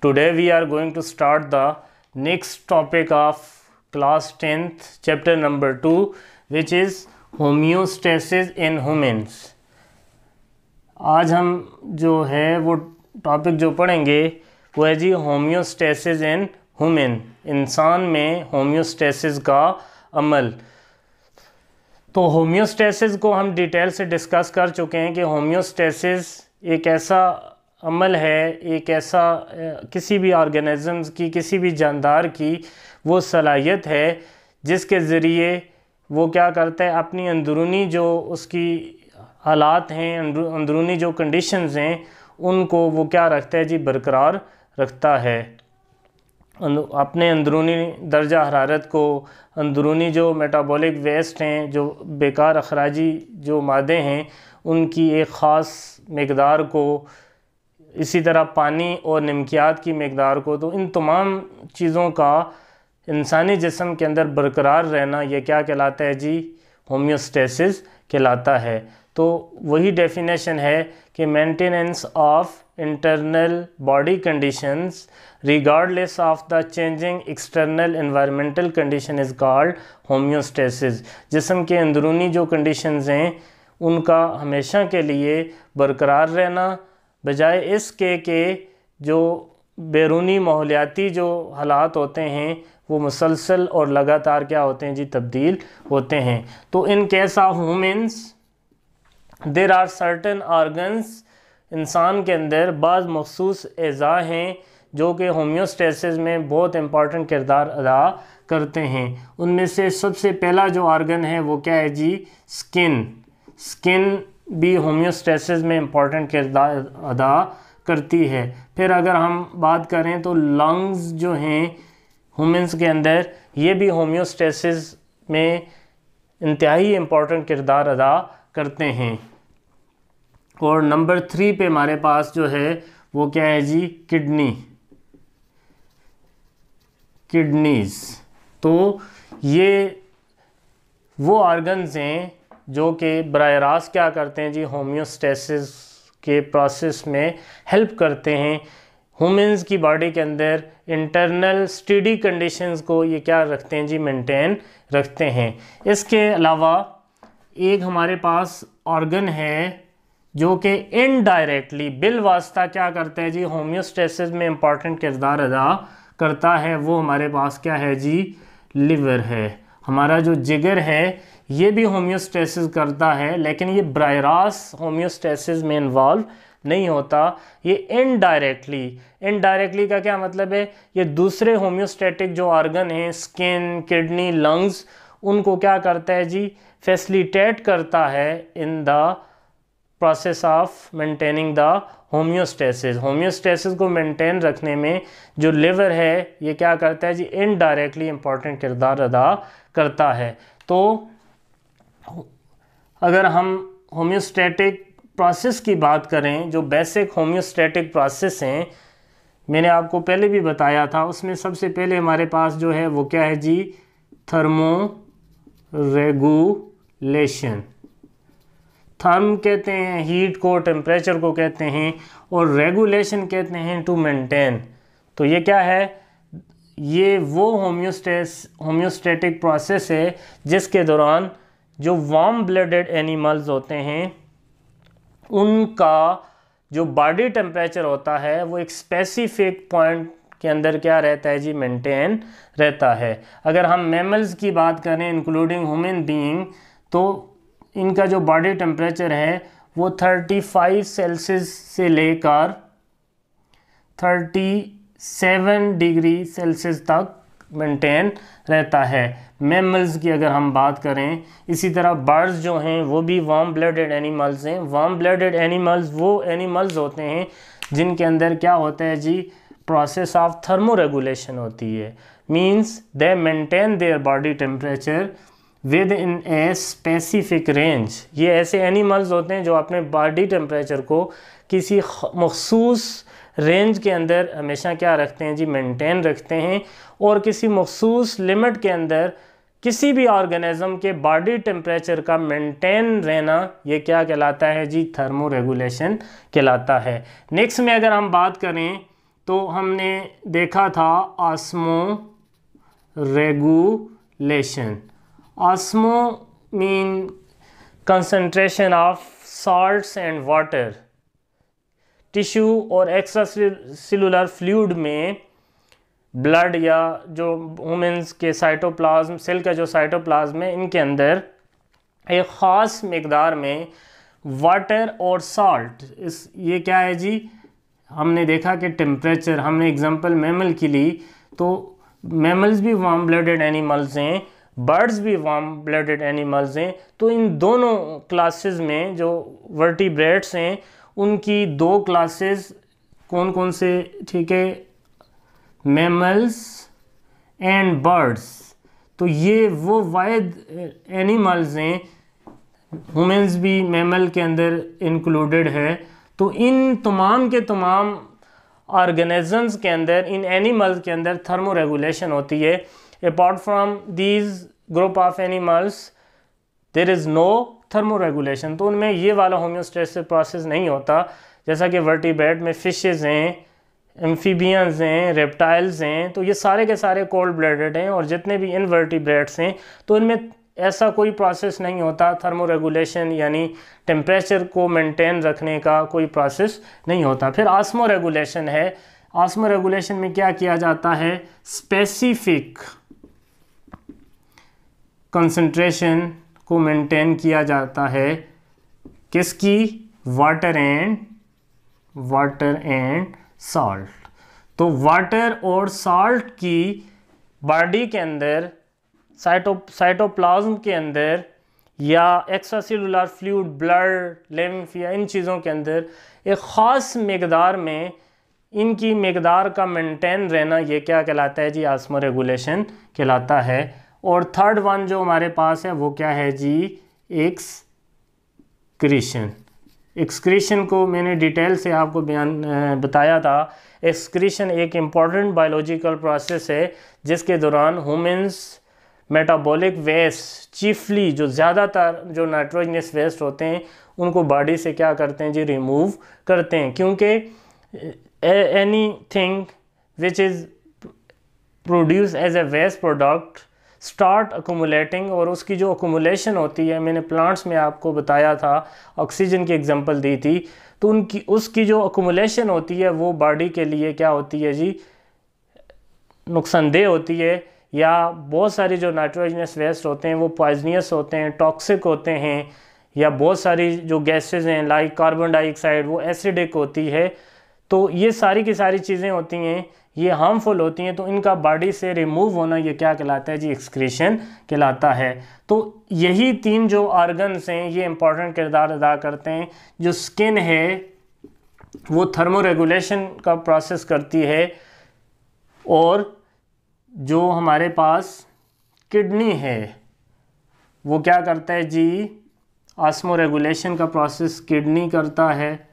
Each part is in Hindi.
Today we are going to start the next topic of class 10th chapter number 2, which is homeostasis in humans. आज हम जो है वो टॉपिक जो पढ़ेंगे वो है जी होम्योस्टेसिस इन ह्यूमन, इंसान में होम्योस्टेसिस का अमल। तो होम्योस्टेसिस को हम डिटेल से डिस्कस कर चुके हैं कि होम्योस्टेसिस एक ऐसा अमल है, एक ऐसा किसी भी ऑर्गेनिज़म्स की, किसी भी जानदार की वो सलाहियत है जिसके ज़रिए वो क्या करता है, अपनी अंदरूनी जो उसकी हालात हैं, अंदरूनी जो कंडीशंस हैं, उनको वो क्या रखता है जी, बरकरार रखता है। अपने अंदरूनी दर्जा हरारत को, अंदरूनी जो मेटाबॉलिक वेस्ट हैं, जो बेकार अखराजी जो मादे हैं, उनकी एक ख़ास मकदार को, इसी तरह पानी और नमकियात की मकदार को, तो इन तमाम चीज़ों का इंसानी जिस्म के अंदर बरकरार रहना ये क्या कहलाता है जी, होम्योस्टेसिस कहलाता है। तो वही डेफिनेशन है कि maintenance of internal body conditions regardless of the changing external environmental condition is called homeostasis. जिस्म के अंदरूनी जो कंडीशंस हैं उनका हमेशा के लिए बरकरार रहना, बजाय इसके कि जो बैरूनी माहौलियाती जो हालात होते हैं वो मुसलसल और लगातार क्या होते हैं जी, तब्दील होते हैं। तो in case of humans there are certain organs, इंसान के अंदर बाज़ मखसूस अज़ा हैं जो कि होम्योस्टेसिस में बहुत इम्पॉर्टेंट किरदार अदा करते हैं। उनमें से सबसे पहला जो ऑर्गन है वो क्या है जी, स्किन। स्किन भी होम्योस्टेसिस में इम्पॉर्टेंट किरदार अदा करती है। फिर अगर हम बात करें तो लंग्स जो हैं ह्यूमन्स के अंदर, ये भी होम्योस्टेसिस में इंतहाई इम्पॉर्टेंट किरदार अदा करते हैं। और नंबर 3 पे हमारे पास जो है वो क्या है जी, किडनीज़। तो ये वो ऑर्गन्स हैं जो कि बराह रास्त क्या करते हैं जी, होम्योस्टेसिस के प्रोसेस में हेल्प करते हैं। ह्यूमन्स की बॉडी के अंदर इंटरनल स्टेडी कंडीशंस को ये क्या रखते हैं जी, मेंटेन रखते हैं। इसके अलावा एक हमारे पास ऑर्गन है जो कि इनडायरेक्टली बिलवास्ता क्या करता है जी, होम्योस्टेसिस में इम्पॉर्टेंट किरदार अदा करता है। वो हमारे पास क्या है जी, लिवर है। हमारा जो जिगर है ये भी होम्योस्टेसिस करता है, लेकिन ये बराह रास्त होम्योस्टेसिस में इन्वॉल्व नहीं होता, ये इनडायरेक्टली का क्या मतलब है, ये दूसरे होम्योस्टेटिक जो ऑर्गन हैं, स्किन, किडनी, लंग्स, उनको क्या करता है जी, फैसिलिटेट करता है इन the process of maintaining the homeostasis. Homeostasis को मेंटेन रखने में जो लिवर है ये क्या करता है जी, इनडायरेक्टली इम्पॉर्टेंट किरदार अदा करता है। तो अगर हम होम्योस्टेटिक प्रोसेस की बात करें, जो बेसिक होम्योस्टेटिक प्रोसेस हैं, मैंने आपको पहले भी बताया था, उसमें सबसे पहले हमारे पास जो है वो क्या है जी, थर्मो रेगुलेशन। थर्म कहते हैं हीट को, टेम्परेचर को कहते हैं, और रेगुलेशन कहते हैं टू मेंटेन। तो ये क्या है, ये वो होम्योस्टेटिक प्रोसेस है जिसके दौरान जो वार्म ब्लडेड एनिमल्स होते हैं उनका जो बॉडी टेम्परेचर होता है वो एक स्पेसिफिक पॉइंट के अंदर क्या रहता है जी, मेंटेन रहता है। अगर हम मैमल्स की बात करें इंक्लूडिंग ह्यूमन बीइंग, तो इनका जो बॉडी टेम्परेचर है वो 35 सेल्सियस से लेकर 37 डिग्री सेल्सियस तक मेंटेन रहता है, मैमल्स की अगर हम बात करें। इसी तरह बर्ड्स जो हैं वो भी वार्म ब्लडेड एनिमल्स हैं। वार्म ब्लडेड एनिमल्स वो एनिमल्स होते हैं जिनके अंदर क्या होता है जी, प्रोसेस ऑफ थर्मो रेगुलेशन होती है। Means they maintain their body temperature with in a specific range. ये ऐसे एनिमल्स होते हैं जो अपने बॉडी टेम्परेचर को किसी मखसूस रेंज के अंदर हमेशा क्या रखते हैं जी, मेंटेन रखते हैं, और किसी मखसूस लिमिट के अंदर किसी भी ऑर्गेनिज्म के बॉडी टेम्परेचर का मेंटेन रहना ये क्या कहलाता है जी, थर्मो रेगुलेशन कहलाता है। नेक्स्ट में अगर हम बात करें तो हमने देखा था osmo regulation. Osmo mean concentration of salts and water tissue और एक्स्ट्रा सेलुलर फ्लूइड में, ब्लड या जो ह्यूमन्स के साइटोप्लाज्म सेल का जो साइटोप्लाज्म है, इनके अंदर एक ख़ास मकदार में वाटर और साल्ट, इस ये क्या है जी, हमने देखा कि टेम्परेचर, हमने एग्जांपल मैमल की ली, तो मैमल्स भी वार्म ब्लडेड एनिमल्स हैं, बर्ड्स भी वार्म ब्लडेड एनिमल्स हैं। तो इन दोनों क्लासेस में जो वर्टिब्रेट्स हैं उनकी दो क्लासेस कौन कौन से, ठीक है, मैमल्स एंड बर्ड्स। तो ये वो वाहिद एनिमल्स हैं, ह्यूमन्स भी मैमल के अंदर इंक्लूडेड है। तो इन तमाम के तमाम ऑर्गेनिजम्स के अंदर, इन एनिमल्स के अंदर थर्मो रेगुलेशन होती है। Apart from these group of animals there is no thermoregulation. तो उनमें ये वाला होम्योस्टेसिस प्रोसेस नहीं होता, जैसा कि वर्टिब्रेट में फिशेस हैं, एम्फीबियंस हैं, रेप्टाइल्स हैं, तो ये सारे के सारे कोल्ड ब्लडेड हैं। और जितने भी इनवर्टिब्रेट्स हैं तो इनमें ऐसा कोई प्रोसेस नहीं होता थर्मो रेगुलेशन, यानी टेम्परेचर को मेंटेन रखने का कोई प्रोसेस नहीं होता। फिर ऑस्मो रेगुलेशन है। ऑस्मो रेगुलेशन में क्या किया जाता है, स्पेसिफिक कंसंट्रेशन को मेंटेन किया जाता है, किसकी, वाटर एंड सॉल्ट। तो वाटर और सॉल्ट की बॉडी के अंदर, साइटोप्लाज्म के अंदर या एक्स्ट्रासेलुलर फ्लूइड, ब्लड, लिम्फ या इन चीज़ों के अंदर एक ख़ास मकदार में इनकी मकदार का मेंटेन रहना, ये क्या कहलाता है जी, ऑस्मो रेगुलेशन कहलाता है। और थर्ड वन जो हमारे पास है वो क्या है जी, एक्सक्रीशन। एक्सक्रीशन को मैंने डिटेल से आपको बताया था। एक्सक्रीशन एक इम्पॉर्टेंट बायोलॉजिकल प्रोसेस है जिसके दौरान ह्यूमन्स मेटाबॉलिक वेस्ट, चीफली जो ज़्यादातर जो नाइट्रोजनस वेस्ट होते हैं, उनको बॉडी से क्या करते हैं जी, रिमूव करते हैं। क्योंकि anything which is produce as a waste product start accumulating, और उसकी जो अकोमुलेशन होती है, मैंने प्लांट्स में आपको बताया था, ऑक्सीजन की एग्जांपल दी थी, तो उसकी जो अकोमुलेशन होती है वो बॉडी के लिए क्या होती है जी, नुकसानदेह होती है। या बहुत सारी जो नाइट्रोजनस वेस्ट होते हैं वो पॉइजनियस होते हैं, टॉक्सिक होते हैं, या बहुत सारी जो गैसेस हैं लाइक कार्बन डाइऑक्साइड वो एसिडिक होती है। तो ये सारी की सारी चीज़ें होती हैं, ये हार्मफुल होती हैं, तो इनका बॉडी से रिमूव होना ये क्या कहलाता है जी, एक्सक्रीशन कहलाता है। तो यही तीन जो ऑर्गन्स हैं ये इंपॉर्टेंट किरदार अदा करते हैं। जो स्किन है वो थर्मो रेगुलेशन का प्रोसेस करती है, और जो हमारे पास किडनी है वो क्या करता है जी, ऑस्मो रेगुलेशन का प्रोसेस किडनी करता है।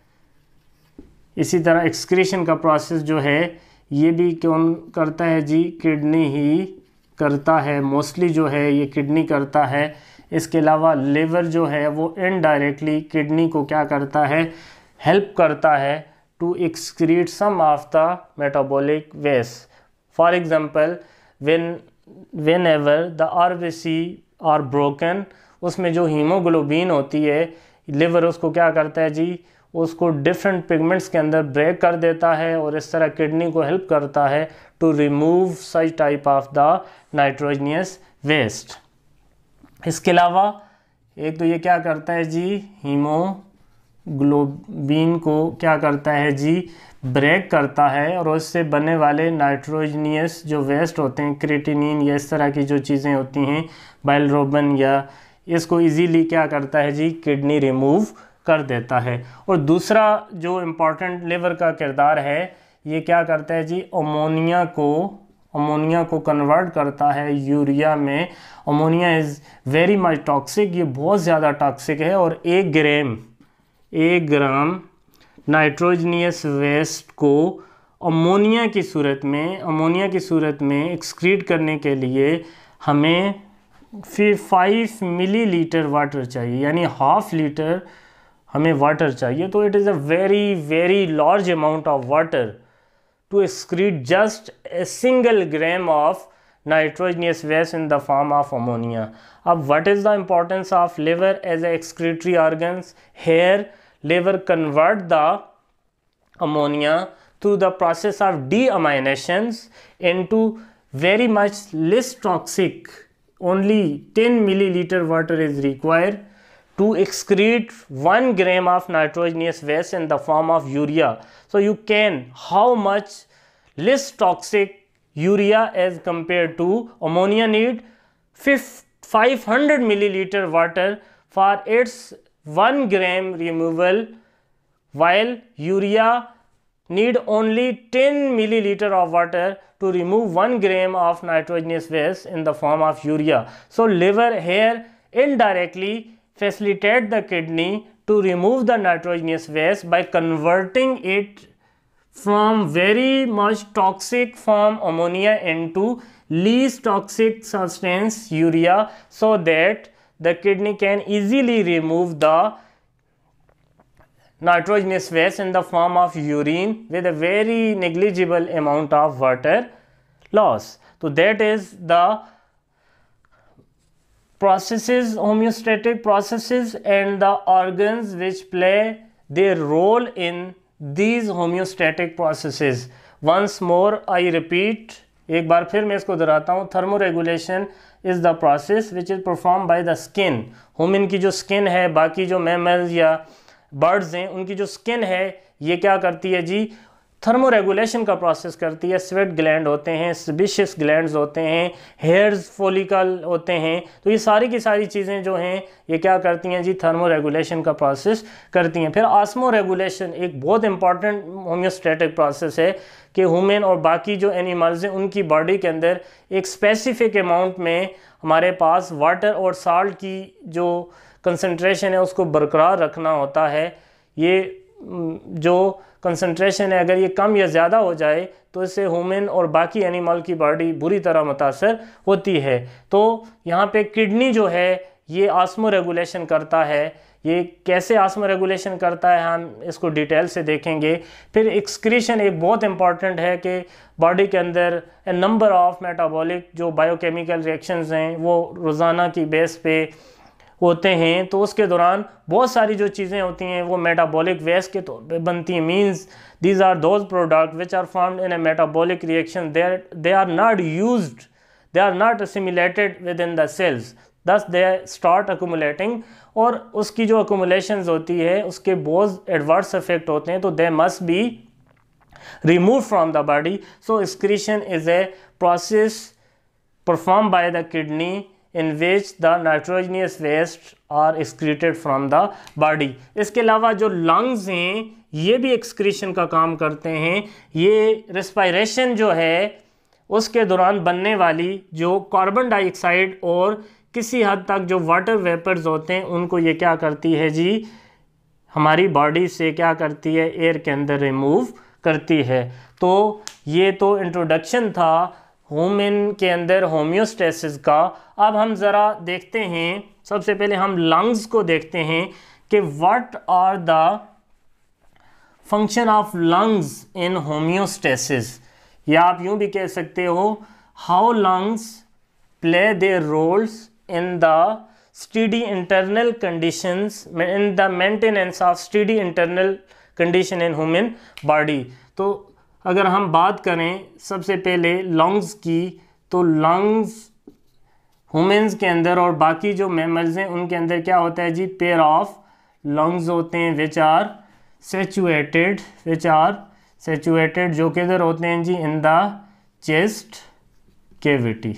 इसी तरह एक्सक्रीशन का प्रोसेस जो है ये भी कौन करता है जी, किडनी ही करता है, मोस्टली जो है ये किडनी करता है। इसके अलावा लिवर जो है वो इनडायरेक्टली किडनी को क्या करता है, हेल्प करता है to excrete some of the metabolic waste. For example whenever the RBC are broken, उसमें जो हीमोग्लोबिन होती है, लिवर उसको क्या करता है जी, उसको डिफरेंट पिगमेंट्स के अंदर ब्रेक कर देता है, और इस तरह किडनी को हेल्प करता है to remove such type of the nitrogenous waste. इसके अलावा एक तो ये क्या करता है जी, हीमोग्लोबिन को क्या करता है जी, ब्रेक करता है, और उससे बनने वाले नाइट्रोजनियस जो वेस्ट होते हैं, क्रिएटिनिन या इस तरह की जो चीज़ें होती हैं, बाइलरोबिन, या इसको इजीली क्या करता है जी, किडनी रिमूव कर देता है। और दूसरा जो इम्पोर्टेंट लिवर का किरदार है, ये क्या करता है जी, अमोनिया को कन्वर्ट करता है यूरिया में। Ammonia is very much toxic, ये बहुत ज़्यादा टॉक्सिक है, और एक ग्राम नाइट्रोजनियस वेस्ट को अमोनिया की सूरत में एक्सक्रीट करने के लिए हमें फिर 5 मिलीलीटर वाटर चाहिए, यानी ½ लीटर हमें वाटर चाहिए। तो it is a very very large amount of water to excrete just a single gram of nitrogenous waste in the form of ammonia. अब what is the importance of liver as a excretory organs? Here liver convert the ammonia through the process of deaminations into very much less toxic, only 10 milliliter water is required to excrete 1 gram of nitrogenous waste in the form of urea. So you can, how much less toxic urea as compared to ammonia need 500 milliliter water for its 1 gram removal, while urea need only 10 milliliter of water to remove 1 gram of nitrogenous waste in the form of urea. So liver here indirectly facilitate the kidney to remove the nitrogenous waste by converting it from very much toxic form ammonia into least toxic substance urea, so that the kidney can easily remove the nitrogenous waste in the form of urine with a very negligible amount of water loss. So that is the processes, homeostatic processes, and the organs which play their role in these homeostatic processes. Once more I repeat, एक बार फिर मैं इसको दोहराता हूँ. Thermoregulation is the process which is perform by the skin. Human की जो स्किन है, बाकी जो मैमल्स या बर्ड्स हैं, उनकी जो स्किन है ये क्या करती है जी, थर्मोरेगुलेशन का प्रोसेस करती है. स्वेट ग्लैंड होते हैं, सेबेशियस ग्लैंड्स होते हैं, हेयर्स फॉलिकल होते हैं. तो ये सारी की सारी चीज़ें जो हैं ये क्या करती हैं जी, थर्मोरेगुलेशन का प्रोसेस करती हैं. फिर ऑस्मोरेगुलेशन एक बहुत इंपॉर्टेंट होम्योस्टैटिक प्रोसेस है कि ह्यूमन और बाकी जो एनिमल्स हैं उनकी बॉडी के अंदर एक स्पेसिफिक अमाउंट में हमारे पास वाटर और साल्ट की जो कंसंट्रेशन है उसको बरकरार रखना होता है. ये जो कंसंट्रेशन है अगर ये कम या ज़्यादा हो जाए तो इससे ह्यूमन और बाकी एनिमल की बॉडी बुरी तरह मुतासर होती है. तो यहाँ पे किडनी जो है ये ऑस्मो रेगुलेशन करता है. ये कैसे ऑस्मो रेगुलेशन करता है हम इसको डिटेल से देखेंगे. फिर एक्सक्रीशन एक बहुत इंपॉर्टेंट है कि बॉडी के अंदर ए नंबर ऑफ मेटाबॉलिक जो बायोकेमिकल रिएक्शंस हैं वो रोज़ाना की बेस पे होते हैं. तो उसके दौरान बहुत सारी जो चीज़ें होती हैं वो मेटाबॉलिक वेस्ट के तौर पे बनती हैं. Means these are those product which are formed in a metabolic reaction. They are not used, they are not assimilated with in the cells, thus they start अकुमुलेटिंग. और उसकी जो अकुमुलेशंस होती है उसके बहुत एडवर्स इफेक्ट होते हैं. तो they must be remove from the body. So excretion is a process perform by the kidney in which the nitrogenous waste are excreted from the body. इसके अलावा जो lungs हैं ये भी excretion का काम करते हैं. ये respiration जो है उसके दौरान बनने वाली जो कार्बन डाइऑक्साइड और किसी हद तक जो वाटर वेपर्स होते हैं उनको ये क्या करती है जी, हमारी बॉडी से क्या करती है, एयर के अंदर रिमूव करती है. तो ये तो इंट्रोडक्शन था ह्यूमन के अंदर होम्योस्टेसिस का. अब हम ज़रा देखते हैं, सबसे पहले हम लंग्स को देखते हैं कि what are the function of lungs in homeostasis, या आप यूँ भी कह सकते हो how lungs play their roles in the steady internal conditions, in the maintenance of steady internal condition in human body. तो अगर हम बात करें सबसे पहले लंग्स की, तो लंग्स ह्यूमंस के अंदर और बाकी जो मैमल्स हैं उनके अंदर क्या होता है जी, पेयर ऑफ लंग्स होते हैं विच आर सैचुएटेड, जो किधर होते हैं जी, इन द चेस्ट कैविटी,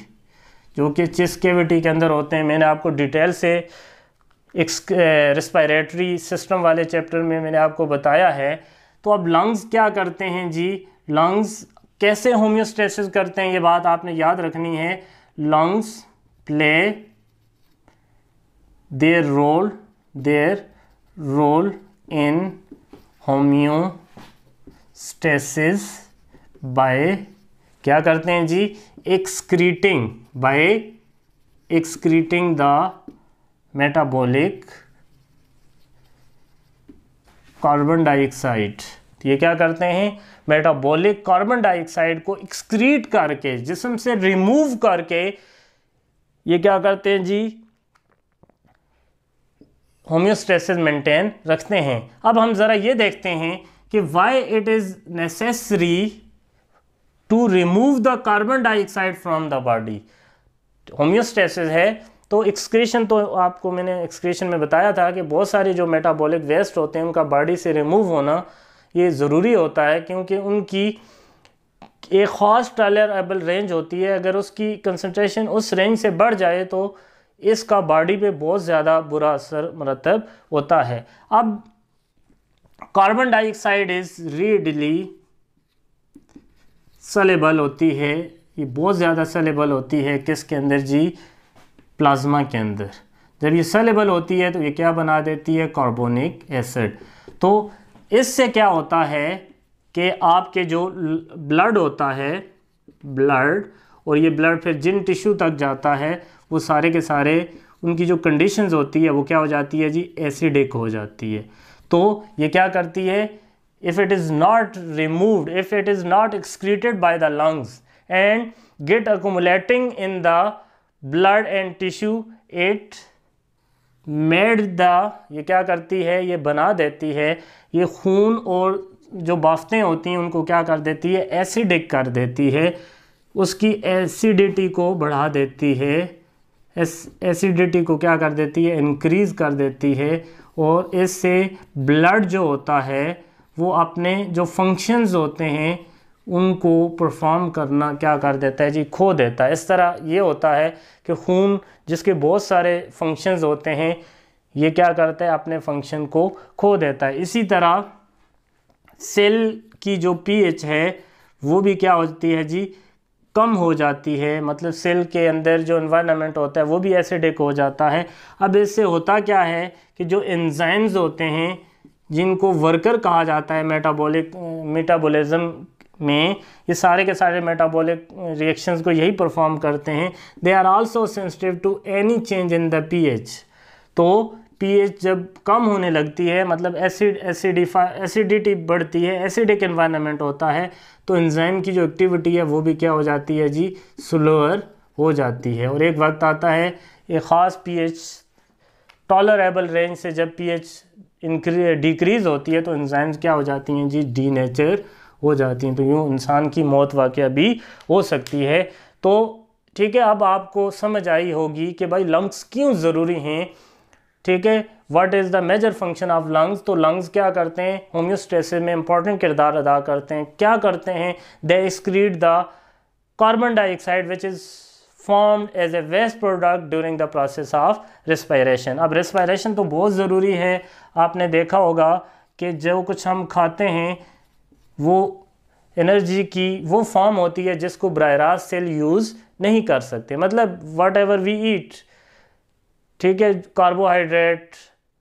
जो कि चेस्ट कैविटी के अंदर होते हैं. मैंने आपको डिटेल से रेस्पिरेटरी सिस्टम वाले चैप्टर में मैंने आपको बताया है. तो अब लंग्स क्या करते हैं जी, लंग्स कैसे होम्योस्टेसिस करते हैं ये बात आपने याद रखनी है. Lungs play their role in homeostasis by क्या करते हैं जी, excreting the metabolic carbon dioxide तो ये क्या करते हैं, मेटाबॉलिक कार्बन डाइऑक्साइड को एक्सक्रीट करके, जिस्म से रिमूव करके ये क्या करते हैं जी, होम्योस्टेसिस मेंटेन रखते हैं। अब हम ज़रा ये देखते हैं कि why it is necessary to remove the carbon dioxide from the body. Homeostasis है तो एक्सक्रीशन, तो आपको मैंने एक्सक्रीशन में बताया था कि बहुत सारे जो मेटाबॉलिक वेस्ट होते हैं उनका बॉडी से रिमूव होना ये ज़रूरी होता है, क्योंकि उनकी एक ख़ास टॉलरेबल रेंज होती है। अगर उसकी कंसंट्रेशन उस रेंज से बढ़ जाए तो इसका बॉडी पे बहुत ज़्यादा बुरा असर मरतब होता है। अब कार्बन डाइऑक्साइड इज़ रीडली सलेबल होती है, ये बहुत ज़्यादा सलेबल होती है किसके अंदर जी, प्लाज्मा के अंदर। जब ये सलेबल होती है तो ये क्या बना देती है, कार्बोनिक एसिड। तो इससे क्या होता है कि आपके जो ब्लड होता है, ब्लड, और ये ब्लड फिर जिन टिश्यू तक जाता है वो सारे के सारे उनकी जो कंडीशंस होती है वो क्या हो जाती है जी, एसिडिक हो जाती है। तो ये क्या करती है, if it is not removed, if it is not excreted by the lungs and get accumulating in the blood and tissue, it made the, ये क्या करती है, ये बना देती है, ये खून और जो बाफ्तें होती हैं उनको क्या कर देती है, एसिडिक कर देती है, उसकी एसिडिटी को बढ़ा देती है, एसिडिटी को क्या कर देती है, इंक्रीज़ कर देती है, और इससे ब्लड जो होता है वो अपने जो फंक्शंस होते हैं उनको परफॉर्म करना क्या कर देता है जी, खो देता है। इस तरह ये होता है कि खून जिसके बहुत सारे फंक्शंस होते हैं ये क्या करता है, अपने फंक्शन को खो देता है। इसी तरह सेल की जो पीएच है वो भी क्या होती है जी, कम हो जाती है, मतलब सेल के अंदर जो एनवायरनमेंट होता है वो भी एसिडिक हो जाता है। अब इससे होता क्या है कि जो एंजाइम्स होते हैं जिनको वर्कर कहा जाता है मेटाबॉलिज्म में, ये सारे के सारे मेटाबॉलिक रिएक्शंस को यही परफॉर्म करते हैं। They are also sensitive to any change in the pH. तो पीएच जब कम होने लगती है, मतलब एसिडिटी बढ़ती है, एसिडिक एनवायरनमेंट होता है, तो एंजाइम की जो एक्टिविटी है वो भी क्या हो जाती है जी, स्लोअर हो जाती है। और एक वक्त आता है एक ख़ास पीएच टॉलरेबल रेंज से जब पीएच डिक्रीज़ होती है तो एंजाइम्स क्या हो जाती हैं जी, डीनेचर हो जाती हैं। तो यूँ इंसान की मौत वाक़या भी हो सकती है। तो ठीक है, अब आपको समझ आई होगी कि भाई लंग्स क्यों ज़रूरी हैं। ठीक है, what is the major function of lungs. तो लंग्स क्या करते हैं, होम्योस्टेसिस में इंपॉर्टेंट किरदार अदा करते हैं। क्या करते हैं, they excrete the carbon dioxide which is formed as a waste product during the process of respiration। अब respiration तो बहुत ज़रूरी है। आपने देखा होगा कि जो कुछ हम खाते हैं वो एनर्जी की वो फॉर्म होती है जिसको बराह रास्त सेल यूज़ नहीं कर सकते। मतलब वट एवर वी ईट, ठीक है, कार्बोहाइड्रेट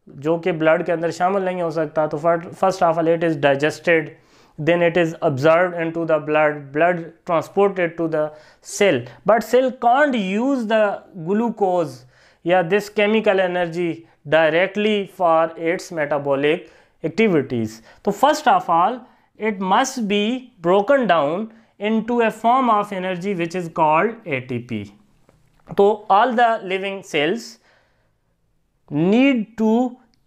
जो कि ब्लड के अंदर शामिल नहीं हो सकता, तो first of all it is digested, then it is absorbed into the blood transported to the cell, but cell can't use the glucose this chemical energy directly for its metabolic activities. So first of all it must be broken down into a form of energy which is called ATP. So all the living cells need to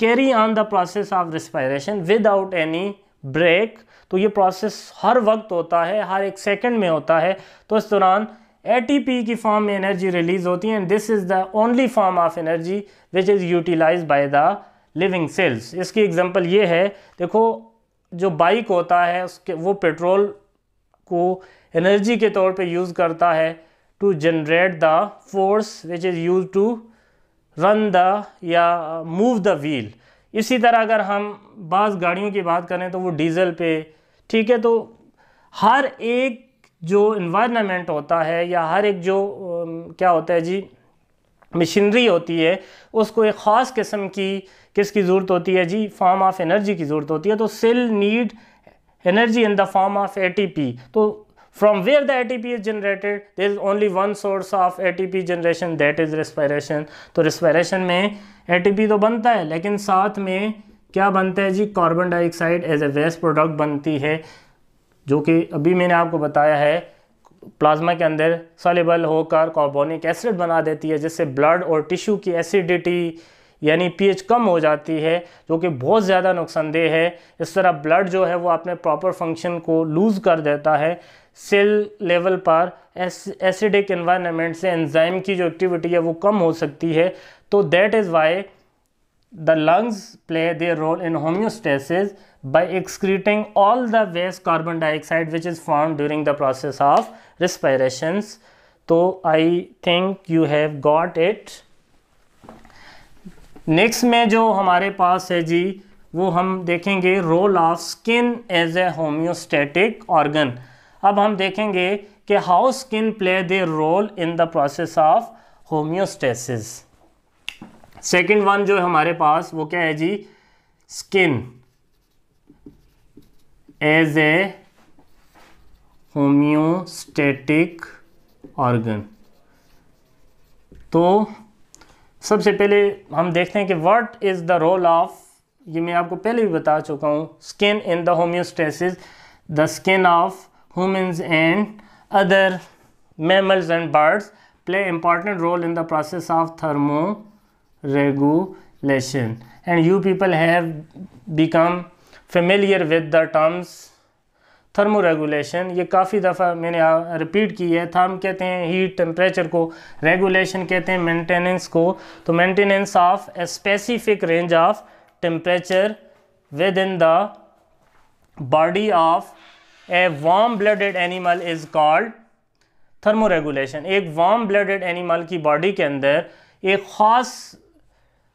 carry on the process of respiration without any break। तो ये प्रोसेस हर वक्त होता है, हर एक सेकंड में होता है। तो इस दौरान एटीपी की फॉर्म में एनर्जी रिलीज होती है, and this is the only form of energy which is utilized by the living cells. इसकी एग्जांपल ये है, देखो जो बाइक होता है उसके वो पेट्रोल को एनर्जी के तौर पे यूज़ करता है to generate the force which is used to run the या मूव द व्हील। इसी तरह अगर हम बाज़ गाड़ियों की बात करें तो वो डीजल पे, ठीक है। तो हर एक जो इन्वायरमेंट होता है या हर एक जो क्या होता है जी मशीनरी होती है उसको एक ख़ास किस्म की किसकी ज़रूरत होती है जी, फॉर्म ऑफ एनर्जी की ज़रूरत होती है। तो cell need energy in the form of ATP. तो from where the ATP is generated, there is only one source of ATP generation, that is respiration. तो रेस्पिरेशन में एटीपी तो बनता है लेकिन साथ में क्या बनता है जी, carbon dioxide as a waste product बनती है, जो कि अभी मैंने आपको बताया है प्लाज्मा के अंदर सॉल्युबल होकर कार्बोनिक एसिड बना देती है, जिससे ब्लड और टिश्यू की एसिडिटी यानी पीएच कम हो जाती है, जो कि बहुत ज़्यादा नुकसानदेह है। इस तरह ब्लड जो है वो अपने प्रॉपर फंक्शन को लूज़ कर देता है। सेल लेवल पर एसिडिक एनवायरनमेंट से एंजाइम की जो एक्टिविटी है वो कम हो सकती है। तो that is why the lungs play their role in homeostasis by excreting all the waste carbon dioxide which is formed during the process of respirations. So I think you have got it. Next में जो हमारे पास है जी, वो हम देखेंगे role of skin as a homeostatic organ. अब हम देखेंगे कि how skin play their role in the process of homeostasis. Second one जो है हमारे पास वो क्या है जी, skin as a homeostatic organ. तो सबसे पहले हम देखते हैं कि what is the role of, ये मैं आपको पहले भी बता चुका हूँ, skin in the homeostasis. The skin of humans and other mammals and birds play important role in the process of thermoregulation, and you people have become familiar with the terms thermoregulation. ये काफ़ी दफ़ा मैंने रिपीट की है। थर्म कहते हैं हीट टेम्परेचर को, रेगुलेशन कहते हैं मेंटेनेंस को। तो maintenance of a specific range of temperature with in the body of a warm blooded animal is called thermoregulation. एक वार्म ब्लडेड एनिमल की बॉडी के अंदर एक ख़ास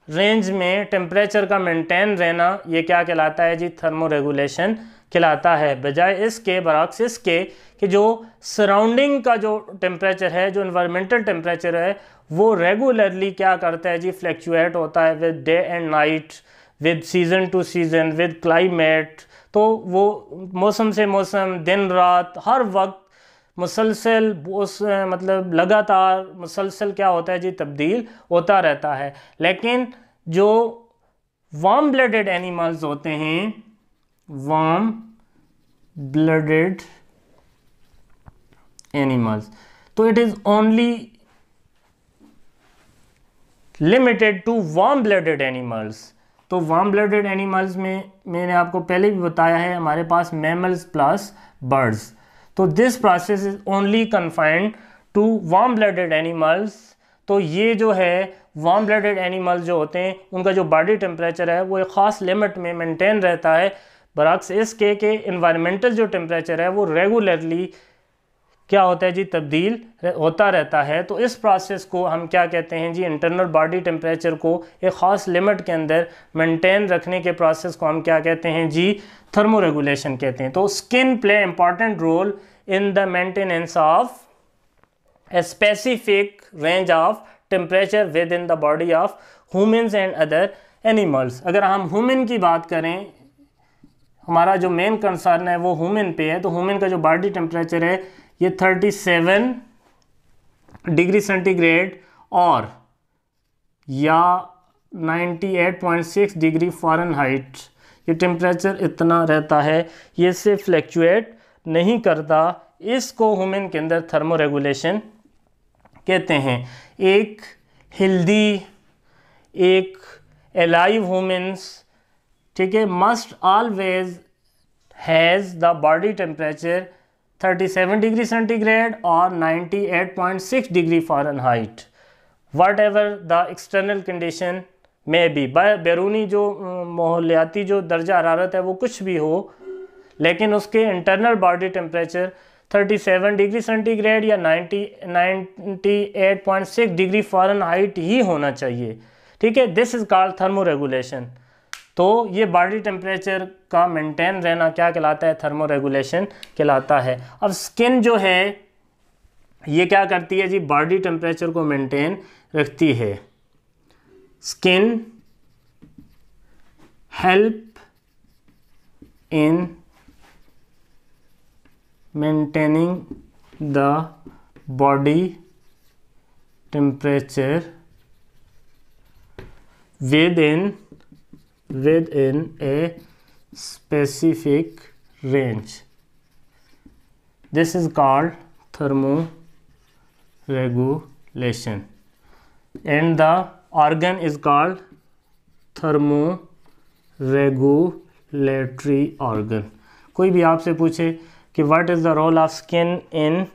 रेंज में टेम्परेचर का मेंटेन रहना, ये क्या कहलाता है जी, थर्मोरेगुलेशन कहलाता है। बजाय इसके, बरक्स इसके कि जो सराउंडिंग का जो टेम्परेचर है, जो इन्वायरमेंटल टेम्परेचर है, वो रेगुलरली क्या करता है जी, फ्लैक्चुएट होता है with day and night, with season two season, with climate. तो वो मौसम से मौसम, दिन रात, हर वक्त मुसलसल मतलब लगातार मुसलसल क्या होता है जी, तब्दील होता रहता है। लेकिन जो वार्म ब्लडेड एनिमल्स होते हैं, वार्म ब्लडेड एनिमल्स, तो it is only limited to warm blooded animals. तो वार्म ब्लडेड एनिमल्स में मैंने आपको पहले भी बताया है, हमारे पास मैमल्स प्लस बर्ड्स। तो this process is only confined to warm blooded animals. तो ये जो है वार्म ब्लडेड एनिमल्स जो होते हैं, उनका जो बॉडी टेम्परेचर है वो एक ख़ास लिमिट में मेंटेन रहता है, बरक्स इसके कि इन्वायरमेंटल जो टेम्परेचर है वो रेगुलरली क्या होता है जी, तब्दील होता रहता है। तो इस प्रोसेस को हम क्या कहते हैं जी, इंटरनल बॉडी टेम्परेचर को एक ख़ास लिमिट के अंदर मेंटेन रखने के प्रोसेस को हम क्या कहते हैं जी, थर्मोरेगुलेशन कहते हैं। तो skin play important role in the maintenance of a specific range of temperature with in the body of humans and other animals. अगर हम ह्यूमन की बात करें, हमारा जो मेन कंसर्न है वो ह्यूमन पे है, तो ह्यूमन का जो बॉडी टेम्परेचर है ये 37 डिग्री सेंटीग्रेड और या 98.6 डिग्री फ़ारेनहाइट, ये टेम्परेचर इतना रहता है, ये से फ्लैक्चुएट नहीं करता। इसको ह्यूमन के अंदर थर्मोरेगुलेशन कहते हैं। एक हेल्दी, एक एलाइव ह्यूमन्स, ठीक है, must always has the body temperature 37 degree centigrade और 98.6 degree Fahrenheit, what ever the external condition में बी। बैरूनी जो माहौलियाती जो दर्जा हरारत है वो कुछ भी हो, लेकिन उसके internal body temperature 37 degree centigrade या 98.6 डिग्री फ़ारेनहाइट ही होना चाहिए, ठीक है। This is called thermoregulation. तो ये बॉडी टेम्परेचर का मेंटेन रहना क्या कहलाता है, थर्मोरेगुलेशन कहलाता है। अब स्किन जो है ये क्या करती है जी, बॉडी टेम्परेचर को मेंटेन रखती है। Skin help in maintaining the body temperature with in within a specific range. This is called thermoregulation, and the organ is called thermoregulatory organ. कोई भी आपसे पूछे कि what is the role of skin in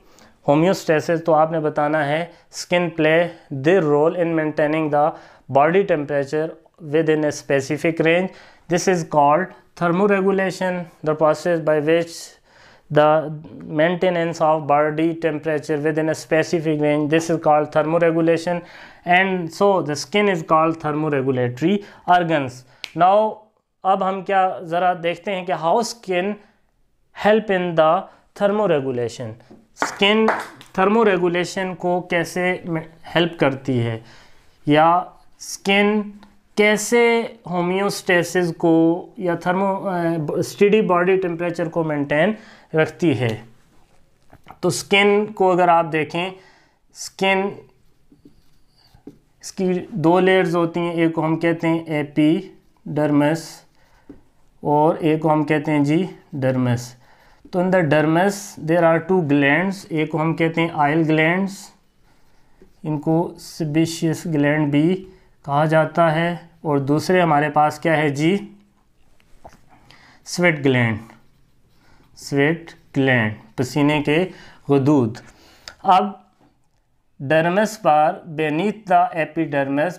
homeostasis, तो आपने बताना है skin play the role in maintaining the body temperature with in a specific range. This is called thermoregulation, the process by which the maintenance of body temperature within a specific range. This is called thermoregulation, and so the skin is called thermoregulatory organs. Now अब हम क्या ज़रा देखते हैं कि how skin help in the thermoregulation. Skin thermoregulation को कैसे help करती है, या skin कैसे होम्योस्टेसिस को या स्टेडी बॉडी टेम्परेचर को मेंटेन रखती है. तो स्किन को अगर आप देखें, स्किन इसकी 2 लेयर्स होती हैं. एक को हम कहते हैं एपिडर्मिस और एक को हम कहते हैं जी डर्मिस. तो in the dermis there are 2 glands. एक को हम कहते हैं आइल ग्लैंड्स, इनको सेबेशियस ग्लैंड भी कहा जाता है, और दूसरे हमारे पास क्या है जी, स्वेट ग्लैंड. स्वेट ग्लैंड पसीने के गदूद. अब डर्मिस पर बेनीथ द एपिडर्मिस,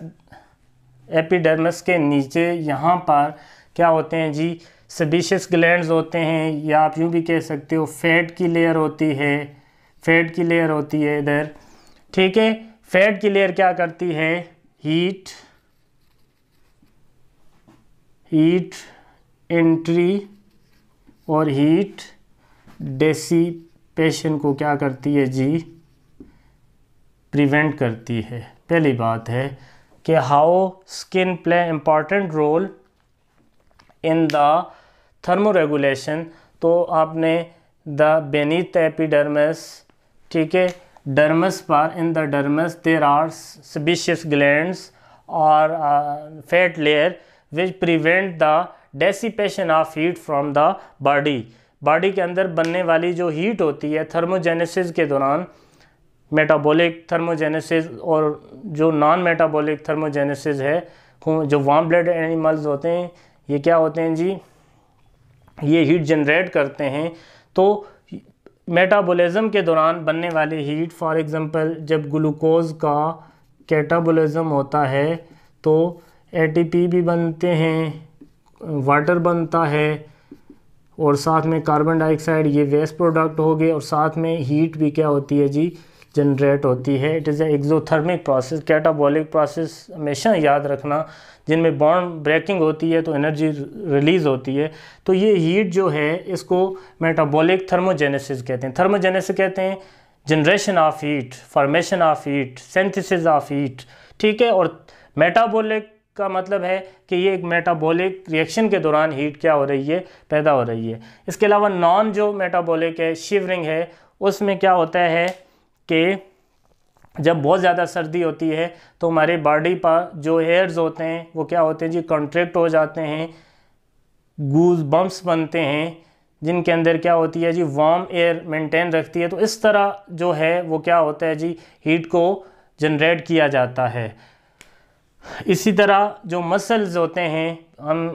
एपिडर्मिस के नीचे यहाँ पर क्या होते हैं जी, सेबेशियस ग्लैंड्स होते हैं, या आप यूँ भी कह सकते हो फैट की लेयर होती है. फैट की लेयर होती है इधर, ठीक है. फैट की लेयर क्या करती है, हीट एंट्री और हीट डेसिपेशन को क्या करती है जी, प्रिवेंट करती है. पहली बात है कि how skin play important role in the thermoregulation. तो आपने द बेनीथ एपिडर्मिस, ठीक है, डर्मिस पर, in the dermis there are sebaceous glands और fat layer which prevent the dissipation of heat from the body. Body के अंदर बनने वाली जो हीट होती है थर्मोजेनेसिस के दौरान, मेटाबॉलिक थर्मोजेनेसिस और जो नॉन मेटाबॉलिक थर्मोजेनेसिस है, जो वार्म ब्लड एनिमल्स होते हैं, ये क्या होते हैं जी, ये हीट जनरेट करते हैं. तो मेटाबॉलिज्म के दौरान बनने वाली हीट, फॉर एग्जांपल जब ग्लूकोज का कैटाबॉलिज्म होता है तो एटीपी भी बनते हैं, वाटर बनता है, और साथ में कार्बन डाइऑक्साइड, ये वेस्ट प्रोडक्ट हो गए, और साथ में हीट भी क्या होती है जी, जनरेट होती है. It is a exothermic process. Catabolic process हमेशा याद रखना, जिनमें बॉन्ड ब्रेकिंग होती है तो एनर्जी रिलीज़ होती है. तो ये हीट जो है इसको मेटाबॉलिक थर्मोजेनेसिस कहते हैं. थर्मोजेनेसिस कहते हैं generation of heat, formation of heat, synthesis of heat, ठीक है. और मेटाबॉलिक का मतलब है कि ये एक मेटाबॉलिक रिएक्शन के दौरान हीट क्या हो रही है, पैदा हो रही है. इसके अलावा नॉन जो मेटाबॉलिक है, शिवरिंग है, उसमें क्या होता है कि जब बहुत ज़्यादा सर्दी होती है तो हमारे बॉडी पर जो हेयर्स होते हैं वो क्या होते हैं जी, कॉन्ट्रैक्ट हो जाते हैं, गूज बम्प्स बनते हैं, जिनके अंदर क्या होती है जी, वार्म एयर मेंटेन रखती है. तो इस तरह जो है वो क्या होता है जी, हीट को जनरेट किया जाता है. इसी तरह जो मसल्स होते हैं,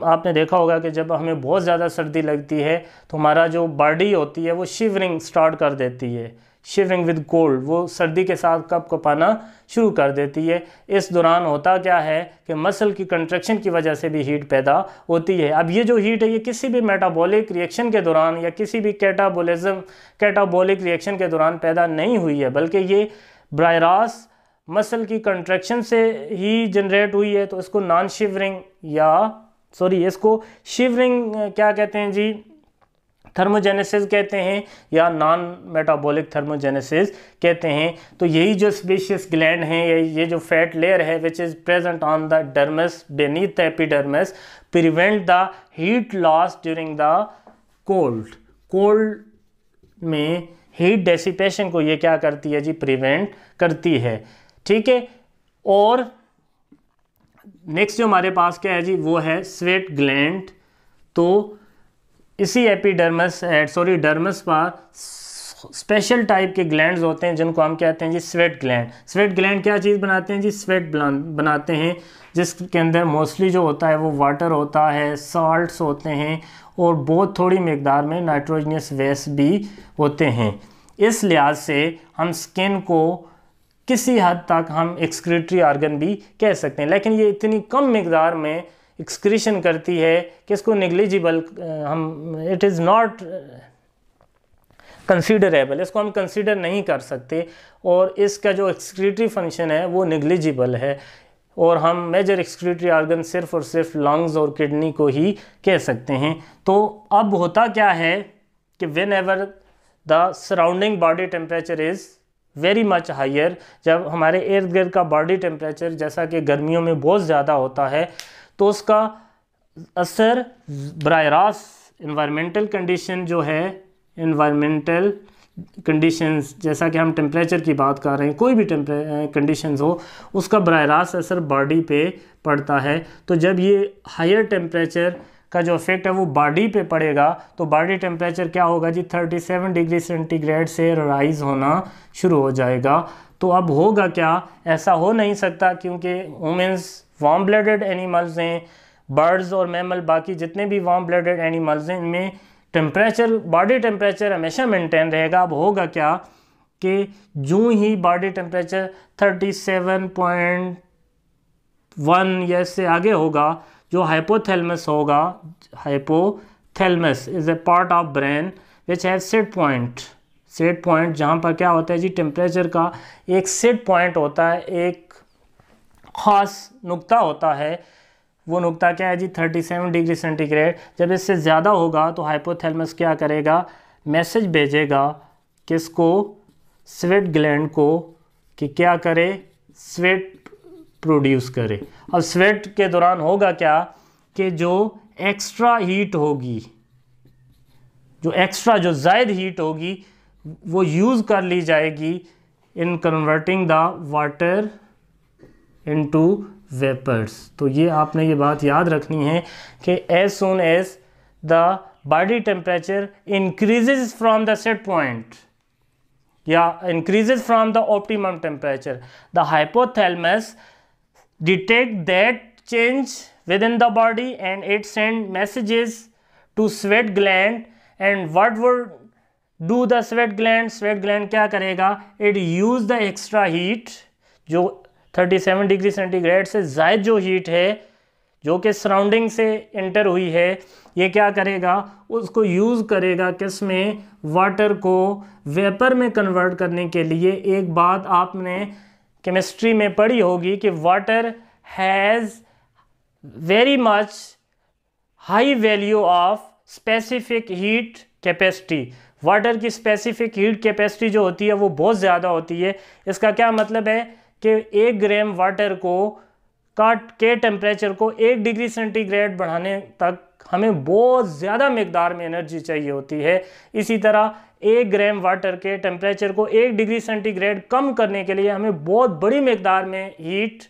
आपने देखा होगा कि जब हमें बहुत ज़्यादा सर्दी लगती है तो हमारा जो बॉडी होती है वो शिवरिंग स्टार्ट कर देती है. शिवरिंग विद कोल्ड, वो सर्दी के साथ कप कपाना शुरू कर देती है. इस दौरान होता क्या है कि मसल की कंट्रैक्शन की वजह से भी हीट पैदा होती है. अब ये जो हीट है ये किसी भी मेटाबॉलिक रिएक्शन के दौरान या किसी भी कैटाबॉलिक रिएक्शन के दौरान पैदा नहीं हुई है, बल्कि ये बराह रास्त मसल की कंट्रैक्शन से ही जनरेट हुई है. तो इसको नॉन शिवरिंग इसको शिवरिंग क्या कहते हैं जी, थर्मोजेनेसिस कहते हैं, या नॉन मेटाबॉलिक थर्मोजेनेसिस कहते हैं. तो यही जो सेबेशियस ग्लैंड हैं, ये जो फैट लेयर है which is present on the dermis beneath the epidermis, prevent the heat loss during the cold में हीट डेसिपेशन को ये क्या करती है जी, प्रिवेंट करती है, ठीक है. और नेक्स्ट जो हमारे पास क्या है जी, वो है स्वेट ग्लैंड। तो इसी एपिडर्मस डर्मस पर स्पेशल टाइप के ग्लैंड्स होते हैं जिनको हम कहते हैं जी स्वेट ग्लैंड। स्वेट ग्लैंड क्या चीज़ बनाते हैं जी, स्वेट बनाते हैं, जिसके अंदर मोस्टली जो होता है वो वाटर होता है, सॉल्ट्स होते हैं और बहुत थोड़ी मकदार में नाइट्रोजनियस वेस्ट भी होते हैं। इस लिहाज से हम स्किन को किसी हद तक हम एक्सक्रीटरी ऑर्गन भी कह सकते हैं, लेकिन ये इतनी कम मकदार में एक्सक्रीशन करती है कि इसको negligible it is not considerable, इसको हम कंसीडर नहीं कर सकते और इसका जो एक्सक्रीटरी फंक्शन है वो नेग्लिजिबल है और हम मेजर एक्सक्रीटरी ऑर्गन सिर्फ और सिर्फ लंग्स और किडनी को ही कह सकते हैं। तो अब होता क्या है कि whenever the surrounding body temperature is very much higher, जब हमारे इर्द गिर्द का बॉडी टेम्परेचर जैसा कि गर्मियों में बहुत ज़्यादा होता है तो उसका असर बराह रास्त इन्वायरमेंटल कंडीशन जो है, इन्वायरमेंटल कंडीशंस जैसा कि हम टेम्परेचर की बात कर रहे हैं, कोई भी कंडीशंस हो उसका बराह रास्त असर बॉडी पे पड़ता है। तो जब ये हायर टेम्परेचर का जो इफेक्ट है वो बॉडी पे पड़ेगा तो बॉडी टेम्परेचर क्या होगा जी, 37 डिग्री सेंटीग्रेड से राइज होना शुरू हो जाएगा। तो अब होगा क्या, ऐसा हो नहीं सकता क्योंकि वुमेन्स वार्म ब्लडेड एनिमल्स हैं, बर्ड्स और मैमल बाकी जितने भी वार्म ब्लडेड एनिमल्स हैं इनमें टेम्परेचर बॉडी टेम्परेचर हमेशा मेंटेन रहेगा। अब होगा क्या कि जो ही बॉडी टेम्परेचर 37.1 या इससे आगे होगा, जो हाइपोथैलेमस होगा, hypothalamus is a part of brain which have set point जहाँ पर क्या होता है जी, टेम्परेचर का एक सेट पॉइंट होता है, एक ख़ास नुक्ता होता है। वो नुक्ता क्या है जी, 37 डिग्री सेंटीग्रेड। जब इससे ज़्यादा होगा तो हाइपोथैलेमस क्या करेगा, मैसेज भेजेगा किसको, स्वेट ग्लैंड को, कि क्या करे, स्वेट प्रोड्यूस करे। अब स्वेट के दौरान होगा क्या कि जो एक्स्ट्रा हीट होगी, जो ज़ायद हीट होगी वो यूज़ कर ली जाएगी in converting the water into vapours. तो ये आपने ये बात याद रखनी है कि as soon as the body temperature increases from the set point या increases from the optimum temperature, the hypothalamus detect that change within the body and it send messages to sweat gland, and what would do the sweat gland क्या करेगा, it use the extra heat, जो 37 डिग्री सेंटीग्रेड से ज़ायद जो हीट है जो कि सराउंडिंग से इंटर हुई है, ये क्या करेगा, उसको यूज़ करेगा किस में, वाटर को वेपर में कन्वर्ट करने के लिए। एक बात आपने केमिस्ट्री में पढ़ी होगी कि water has very much high value of specific heat capacity. Water की स्पेसिफिक हीट कैपेसिटी जो होती है वो बहुत ज़्यादा होती है। इसका क्या मतलब है कि 1 ग्राम वाटर के टेम्परेचर को 1 डिग्री सेंटीग्रेड बढ़ाने तक हमें बहुत ज़्यादा मकदार में एनर्जी चाहिए होती है। इसी तरह 1 ग्राम वाटर के टेम्परेचर को 1 डिग्री सेंटीग्रेड कम करने के लिए हमें बहुत बड़ी मकदार में हीट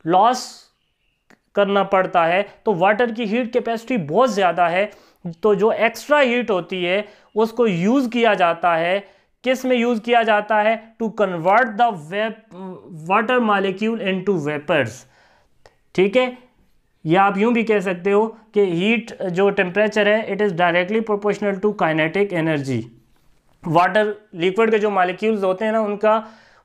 लॉस करना पड़ता है। तो वाटर की हीट कैपेसिटी बहुत ज़्यादा है, तो जो एक्स्ट्रा हीट होती है उसको यूज़ किया जाता है, किस में यूज़ किया जाता है, to convert the water molecule into vapours. ठीक है, या आप यूं भी कह सकते हो कि हीट जो टेम्परेचर है it is directly proportional to kinetic energy. Water liquid के जो मॉलिक्यूल्स होते हैं ना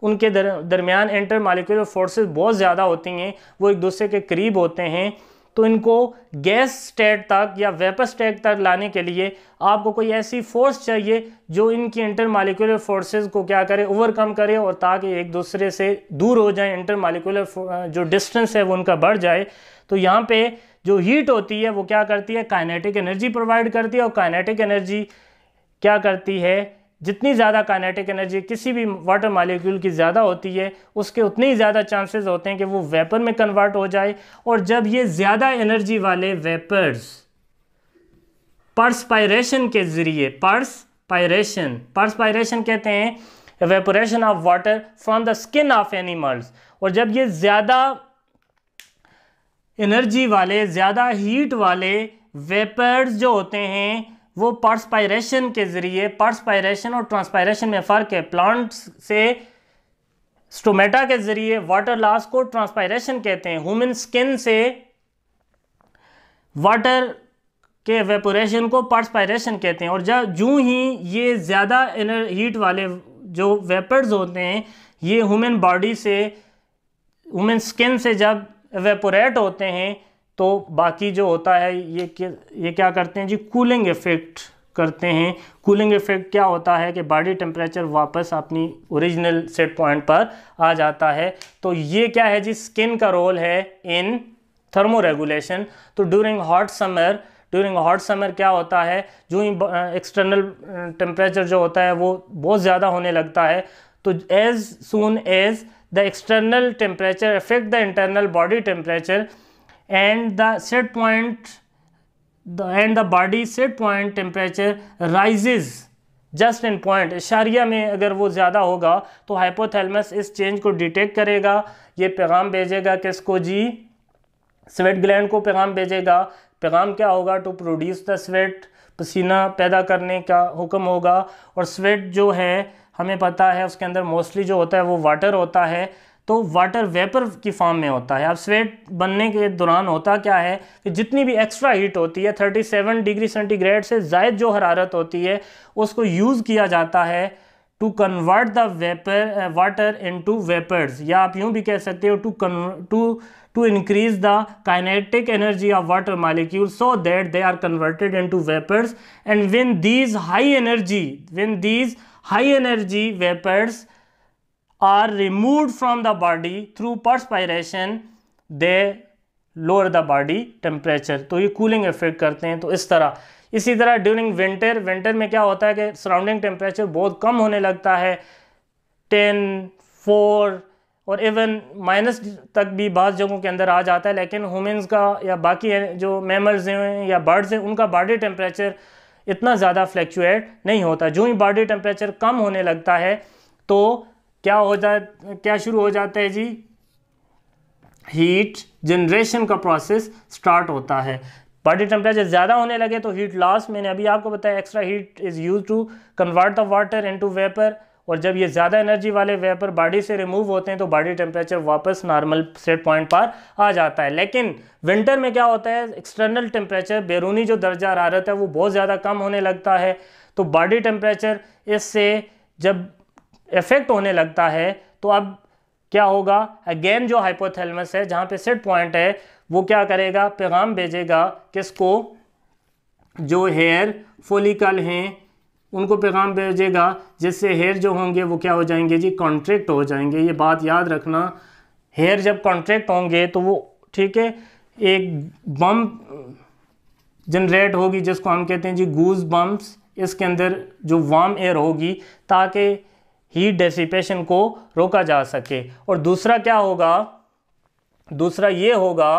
उनके दरमियान इंटर मॉलिक्यूलर फोर्सेस बहुत ज़्यादा होती हैं, वो एक दूसरे के करीब होते हैं। तो इनको गैस स्टेट तक या वेपर स्टेट तक लाने के लिए आपको कोई ऐसी फोर्स चाहिए जो इनकी इंटर मॉलिक्यूलर फोर्सेस को क्या करे, ओवरकम करे, और ताकि एक दूसरे से दूर हो जाए, इंटर मॉलिक्यूलर जो डिस्टेंस है वो उनका बढ़ जाए। तो यहाँ पे जो हीट होती है वो क्या करती है, काइनेटिक एनर्जी प्रोवाइड करती है। और काइनेटिक एनर्जी क्या करती है, जितनी ज़्यादा काइनेटिक एनर्जी किसी भी वाटर मॉलिक्यूल की ज़्यादा होती है उसके उतने ही ज़्यादा चांसेस होते हैं कि वो वेपर में कन्वर्ट हो जाए। और जब ये ज़्यादा एनर्जी वाले वेपर्स पर्सपायरेशन के ज़रिए, पर्सपायरेशन कहते हैं evaporation of water from the skin of animals, और जब ये ज़्यादा एनर्जी वाले, ज़्यादा हीट वाले वेपर्स जो होते हैं वो पर्सपायरेशन के ज़रिए, पर्सपायरेशन और ट्रांसपायरेशन में फ़र्क है, प्लांट्स से स्टोमेटा के ज़रिए वाटर लॉस को ट्रांसपायरेशन कहते हैं, ह्यूमन स्किन से वाटर के एवेपोरेशन को पर्सपायरेशन कहते हैं। और जब जूँ ही ये ज़्यादा हीट वाले जो वेपर्स होते हैं ये ह्यूमन बॉडी से, ह्यूमन स्किन से जब एवेपोरेट होते हैं तो बाकी जो होता है ये क्या करते हैं जी, कूलिंग इफेक्ट करते हैं। कूलिंग इफेक्ट क्या होता है कि बॉडी टेम्परेचर वापस अपनी ओरिजिनल सेट पॉइंट पर आ जाता है। तो ये क्या है जी, स्किन का रोल है इन थर्मो रेगुलेशन। तो ड्यूरिंग हॉट समर क्या होता है, जो ही एक्सटर्नल टेम्परेचर जो होता है वो बहुत ज़्यादा होने लगता है, तो as soon as the external temperature affect the internal body temperature and the set point and the body set point temperature rises just in point, इशारिया में अगर वो ज़्यादा होगा तो हाइपोथैलेमस इस चेंज को डिटेक्ट करेगा, ये पैगाम भेजेगा किसको जी, स्वेट ग्लैंड को पैगाम भेजेगा। पैगाम क्या होगा, टू प्रोड्यूस द स्वेट, पसीना पैदा करने का हुक्म होगा। और स्वेट जो है हमें पता है उसके अंदर मोस्टली जो होता है वो वाटर होता है, तो वाटर वेपर की फॉर्म में होता है। अब स्वेट बनने के दौरान होता क्या है कि जितनी भी एक्स्ट्रा हीट होती है 37 डिग्री सेंटीग्रेड से ज़ायद जो हरारत होती है उसको यूज़ किया जाता है to convert the water into vapours, या आप यूँ भी कह सकते हो to increase the kinetic energy of water molecules so that they are converted into vapors. And when these high energy vapors are removed from the body through perspiration, they lower the body temperature. तो ये कूलिंग इफेक्ट करते हैं। तो इसी तरह ड्यूरिंग विंटर में क्या होता है कि सराउंडिंग टेम्परेचर बहुत कम होने लगता है, 10, 4 और इवन माइनस तक भी बाज़ जगहों के अंदर आ जाता है। लेकिन ह्यूमंस का या बाकी जो मैमल्स हैं या बर्ड्स हैं उनका बॉडी टेम्परेचर इतना ज़्यादा फ्लैक्चुएट नहीं होता। जो ही बॉडी टेम्परेचर कम होने लगता है तो क्या शुरू हो जाता है जी, हीट जनरेशन का प्रोसेस स्टार्ट होता है। बॉडी टेम्परेचर ज़्यादा होने लगे तो हीट लॉस, मैंने अभी आपको बताया, extra heat is used to convert the water into vapour. और जब ये ज़्यादा एनर्जी वाले वेपर बॉडी से रिमूव होते हैं तो बॉडी टेम्परेचर वापस नॉर्मल सेट पॉइंट पर आ जाता है। लेकिन विंटर में क्या होता है, एक्सटर्नल टेम्परेचर, बैरूनी जो दर्जा हरारत है वो बहुत ज़्यादा कम होने लगता है, तो बॉडी टेम्परेचर इससे जब इफेक्ट होने लगता है तो अब क्या होगा, अगेन जो हाइपोथैलेमस है जहाँ पे सेट पॉइंट है वो क्या करेगा, पैगाम भेजेगा किसको, जो हेयर फॉलिकल हैं उनको पैगाम भेजेगा, जिससे हेयर जो होंगे वो क्या हो जाएंगे जी, कॉन्ट्रैक्ट हो जाएंगे। ये बात याद रखना, हेयर जब कॉन्ट्रैक्ट होंगे तो वो ठीक है एक बम्प जनरेट होगी जिसको हम कहते हैं जी गूज बम्प्स। इसके अंदर जो वार्म एयर होगी ताकि हीट डेसिपेशन को रोका जा सके। और दूसरा क्या होगा, दूसरा ये होगा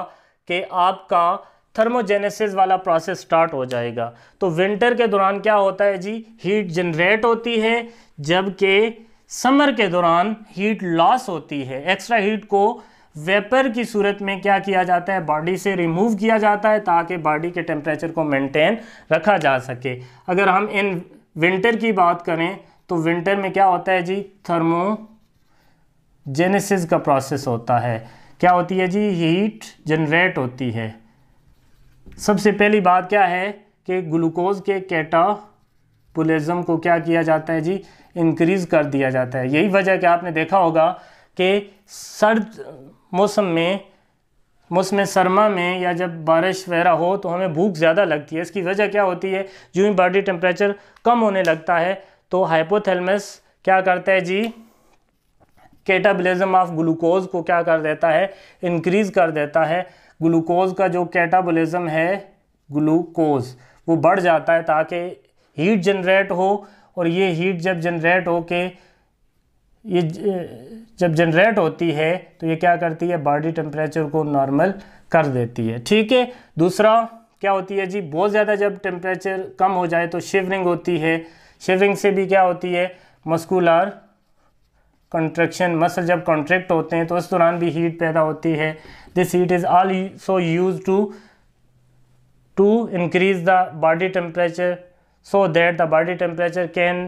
कि आपका थर्मोजेनेसिस वाला प्रोसेस स्टार्ट हो जाएगा। तो विंटर के दौरान क्या होता है जी, हीट जनरेट होती है, जबकि समर के दौरान हीट लॉस होती है। एक्स्ट्रा हीट को वेपर की सूरत में क्या किया जाता है, बॉडी से रिमूव किया जाता है ताकि बॉडी के टेम्परेचर को मेंटेन रखा जा सके। अगर हम इन विंटर की बात करें तो विंटर में क्या होता है जी, थर्मोजेनेसिस का प्रोसेस होता है। क्या होती है जी, हीट जनरेट होती है। सबसे पहली बात क्या है कि ग्लूकोज के कैटाबोलिज्म को क्या किया जाता है जी, इंक्रीज़ कर दिया जाता है। यही वजह कि आपने देखा होगा कि सर्द मौसम सरमा में या जब बारिश वगैरह हो तो हमें भूख ज़्यादा लगती है। इसकी वजह क्या होती है, जो ही बॉडी टेम्परेचर कम होने लगता है तो हाइपोथैलेमस क्या करता है जी, कैटाबोलिज्म ऑफ ग्लूकोज को क्या कर देता है, इंक्रीज़ कर देता है। ग्लूकोज का जो कैटाबोलिज्म है, ग्लूकोज वो बढ़ जाता है ताकि हीट जनरेट हो। और ये हीट जब जनरेट हो के ये जब जनरेट होती है तो ये क्या करती है, बॉडी टेम्परेचर को नॉर्मल कर देती है। ठीक है, दूसरा क्या होती है जी, बहुत ज़्यादा जब टेम्परेचर कम हो जाए तो शिवरिंग होती है। शिवरिंग से भी क्या होती है, मस्कुलर कंट्रैक्शन, मसल जब कॉन्ट्रैक्ट होते हैं तो उस दौरान भी हीट पैदा होती है. This heat is also used to increase the body temperature so that the body temperature can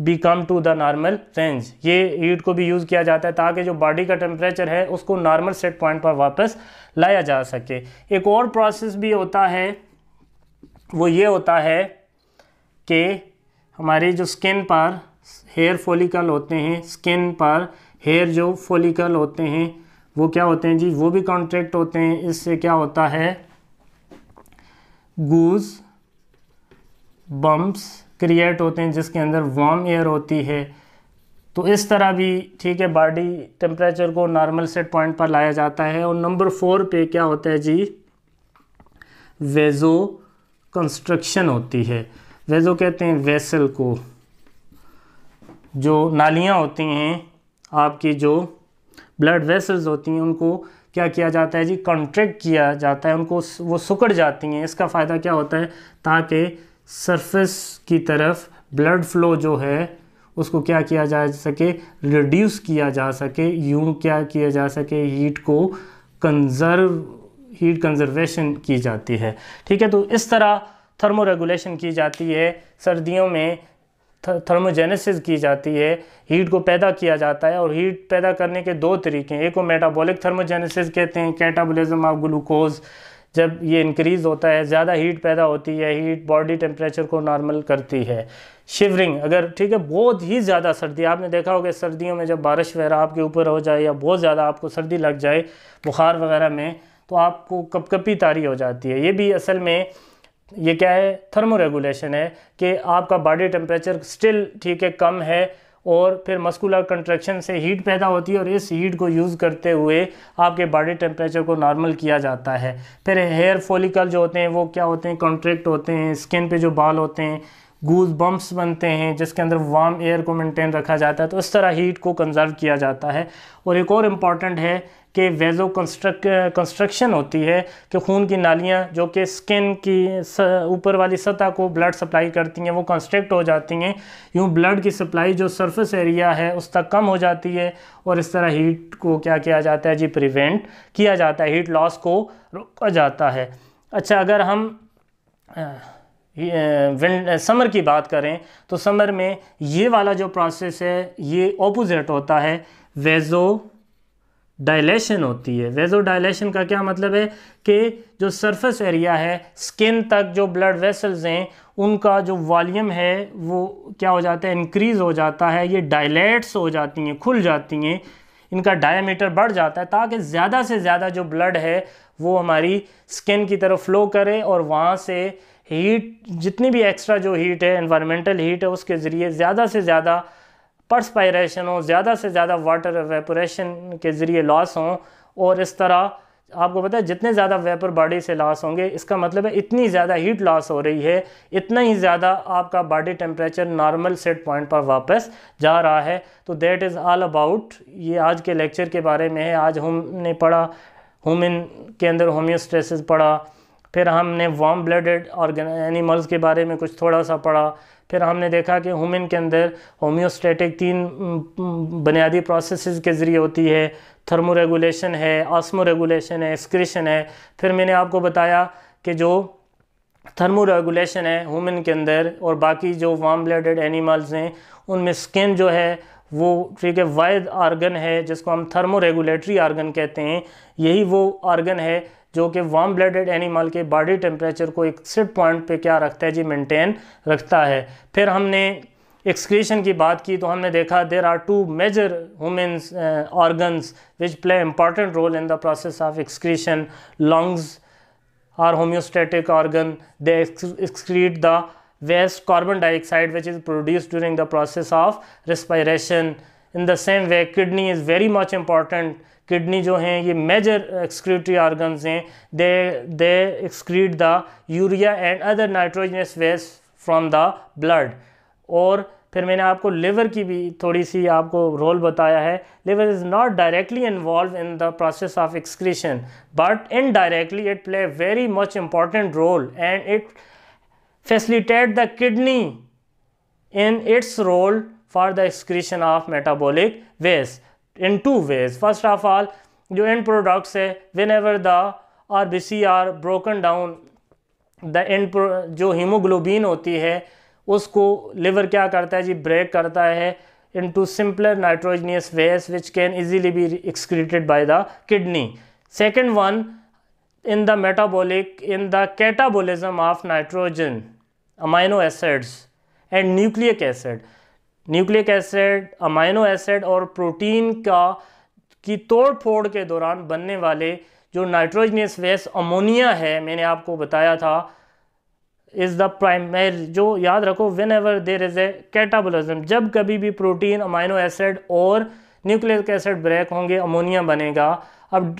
be come to the normal range. ये हीट को भी यूज़ किया जाता है ताकि जो बॉडी का टेम्परेचर है उसको नॉर्मल सेट पॉइंट पर वापस लाया जा सके. एक और प्रोसेस भी होता है, वो ये होता है कि हमारी जो स्किन पर हेयर फॉलिकल होते हैं, स्किन पर हेयर जो फॉलिकल होते हैं वो क्या होते हैं जी, वो भी कॉन्ट्रैक्ट होते हैं. इससे क्या होता है, गूज बम्प्स क्रिएट होते हैं जिसके अंदर वार्म एयर होती है. तो इस तरह भी ठीक है बॉडी टेम्परेचर को नॉर्मल सेट पॉइंट पर लाया जाता है. और नंबर 4 पे क्या होता है जी, वेजो कंस्ट्रक्शन होती है. वेजो कहते हैं वेसल को, जो नालियाँ होती हैं आपकी, जो ब्लड वेसल्स होती हैं उनको क्या किया जाता है जी, कॉन्ट्रैक्ट किया जाता है, उनको वो सिकुड़ जाती हैं. इसका फ़ायदा क्या होता है, ताकि सरफेस की तरफ ब्लड फ्लो जो है उसको क्या किया जा सके, रिड्यूस किया जा सके, यूँ क्या किया जा सके, हीट कंजर्वेशन की जाती है. ठीक है, तो इस तरह थर्मो रेगुलेशन की जाती है. सर्दियों में थर्मोजेनेसिस की जाती है, हीट को पैदा किया जाता है. और हीट पैदा करने के 2 तरीके हैं. एक को मेटाबॉलिक थर्मोजेनेसिस कहते हैं, कैटाबॉलिज्म ऑफ ग्लूकोज. जब ये इंक्रीज़ होता है, ज़्यादा हीट पैदा होती है, हीट बॉडी टेम्परेचर को नॉर्मल करती है. शिवरिंग, अगर ठीक है बहुत ही ज़्यादा सर्दी, आपने देखा होगा सर्दियों में जब बारिश वगैरह आपके ऊपर हो जाए या बहुत ज़्यादा आपको सर्दी लग जाए बुखार वगैरह में, तो आपको कपकपी तारी हो जाती है. ये भी असल में ये क्या है, थर्मो रेगुलेशन है कि आपका बॉडी टेम्परेचर स्टिल ठीक है कम है और फिर मस्कुलर कंट्रैक्शन से हीट पैदा होती है और इस हीट को यूज़ करते हुए आपके बॉडी टेम्परेचर को नॉर्मल किया जाता है. फिर हेयर फॉलिकल जो होते हैं वो क्या होते हैं, कॉन्ट्रैक्ट होते हैं. स्किन पे जो बाल होते हैं गूज बम्प्स बनते हैं जिसके अंदर वार्म एयर को मेंटेन रखा जाता है. तो इस तरह हीट को कंजर्व किया जाता है. और एक और इम्पॉर्टेंट है कि वेजो कंस्ट्रक्शन होती है कि खून की नालियाँ जो कि स्किन की ऊपर वाली सतह को ब्लड सप्लाई करती हैं वो कंस्ट्रक्ट हो जाती हैं. यूँ ब्लड की सप्लाई जो सरफेस एरिया है उस तक कम हो जाती है और इस तरह हीट को क्या किया जाता है जी, प्रिवेंट किया जाता है, हीट लॉस को रोका जाता है. अच्छा, अगर हम समर की बात करें तो समर में ये वाला जो प्रोसेस है ये ऑपोजिट होता है, वेजो डायलेशन होती है. वेजो डायलेशन का क्या मतलब है कि जो सरफेस एरिया है स्किन तक जो ब्लड वेसल्स हैं उनका जो वॉल्यूम है वो क्या हो जाता है, इंक्रीज़ हो जाता है. ये डायलेट्स हो जाती हैं, खुल जाती हैं, इनका डायमीटर बढ़ जाता है ताकि ज़्यादा से ज़्यादा जो ब्लड है वो हमारी स्किन की तरफ फ्लो करे और वहाँ से हीट, जितनी भी एक्स्ट्रा जो हीट है, एनवायरमेंटल हीट है, उसके ज़रिए ज़्यादा से ज़्यादा पर्सपायरेशन हो, ज़्यादा से ज़्यादा वाटर एवेपोरेशन के ज़रिए लॉस हों. और इस तरह आपको पता है जितने ज़्यादा वेपर बॉडी से लॉस होंगे इसका मतलब है इतनी ज़्यादा हीट लॉस हो रही है, इतना ही ज़्यादा आपका body temperature normal set point पर वापस जा रहा है. तो दैट इज़ ऑल अबाउट, ये आज के लेक्चर के बारे में है. आज हमने पढ़ा ह्यूमन के अंदर होम्योस्टेसिस पढ़ा, फिर हमने वार्म ब्लडेड एनिमल्स के बारे में कुछ थोड़ा सा पढ़ा, फिर हमने देखा कि ह्यूमन के अंदर होम्योस्टैटिक 3 बुनियादी प्रोसेसेस के ज़रिए होती है. थर्मो रेगुलेशन है, ऑस्मो रेगुलेशन है, एक्सक्रीशन है. फिर मैंने आपको बताया कि जो थर्मो रेगुलेशन है ह्यूमन के अंदर और बाकी जो वार्म ब्लडेड एनिमल्स हैं उनमें स्किन जो है वो ठीक है वाइड आर्गन है जिसको हम थर्मो रेगुलेटरी आर्गन कहते हैं. यही वो आर्गन है जो कि वार्म ब्लडेड एनिमल के बॉडी टेम्परेचर को एक सेट पॉइंट पे क्या रखता है जी, मेंटेन रखता है. फिर हमने एक्सक्रीशन की बात की तो हमने देखा there are 2 major humans organs which play important role in the process of excretion. Lungs are homeostatic organ, they excrete the waste carbon dioxide which is produced during the process of respiration. In the same way kidney is very much important. Kidney जो हैं ये मेजर एक्सक्रीटरी ऑर्गन्स हैं, they excrete the urea and other nitrogenous waste from the blood. और फिर मैंने आपको लिवर की भी थोड़ी सी आपको रोल बताया है. Liver is not directly involve in the process of excretion but indirectly it play very much important role and it facilitate the kidney in its role for the excretion of metabolic waste in two ways. First of all, जो end products है, whenever the RBC are broken down, the end जो हीमोग्लोबिन होती है उसको लिवर क्या करता है जी, ब्रेक करता है into simpler nitrogenous waste which can easily be excreted by the kidney. Second one, in the catabolism of nitrogen, amino acids and nucleic acid, amino acid और प्रोटीन की तोड़ फोड़ के दौरान बनने वाले जो नाइट्रोजनियस वेस्ट अमोनिया है, मैंने आपको बताया था, इज़ द प्राइमरी, जो याद रखो, whenever there is a catabolism, जब कभी भी प्रोटीन, अमाइनो एसिड और न्यूक्लिक एसिड ब्रेक होंगे, अमोनिया बनेगा। अब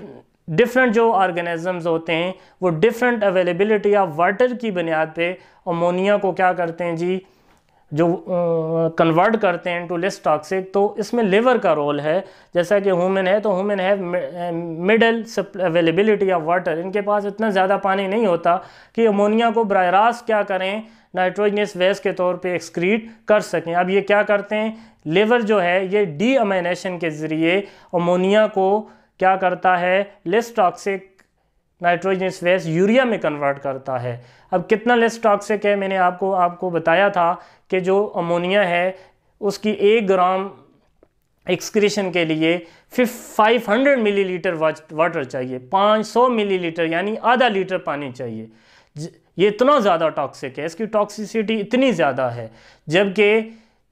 डिफरेंट जो ऑर्गेनिजम्स होते हैं वो डिफरेंट अवेलेबिलिटी ऑफ वाटर की बुनियाद पे अमोनिया को क्या करते हैं जी, जो कन्वर्ट करते हैं टू लेस टॉक्सिक। तो इसमें लिवर का रोल है, जैसा कि ह्यूमन है तो ह्यूमन है मिडल अवेलेबिलिटी ऑफ वाटर, इनके पास इतना ज़्यादा पानी नहीं होता कि अमोनिया को बराह रास्त क्या करें, नाइट्रोजनियस वेस्ट के तौर पे एक्सक्रीट कर सकें। अब ये क्या करते हैं, लिवर जो है ये डीअमाइनेशन के ज़रिए अमोनिया को क्या करता है, less toxic nitrogenous waste urea में कन्वर्ट करता है। अब कितना लेस टॉक्सिक है, मैंने आपको बताया था कि जो अमोनिया है उसकी 1 ग्राम एक्सक्रीशन के लिए 500 मिलीलीटर वाटर चाहिए, 500 मिलीलीटर यानी आधा लीटर पानी चाहिए। ये इतना ज़्यादा टॉक्सिक है, इसकी टॉक्सिसिटी इतनी ज़्यादा है। जबकि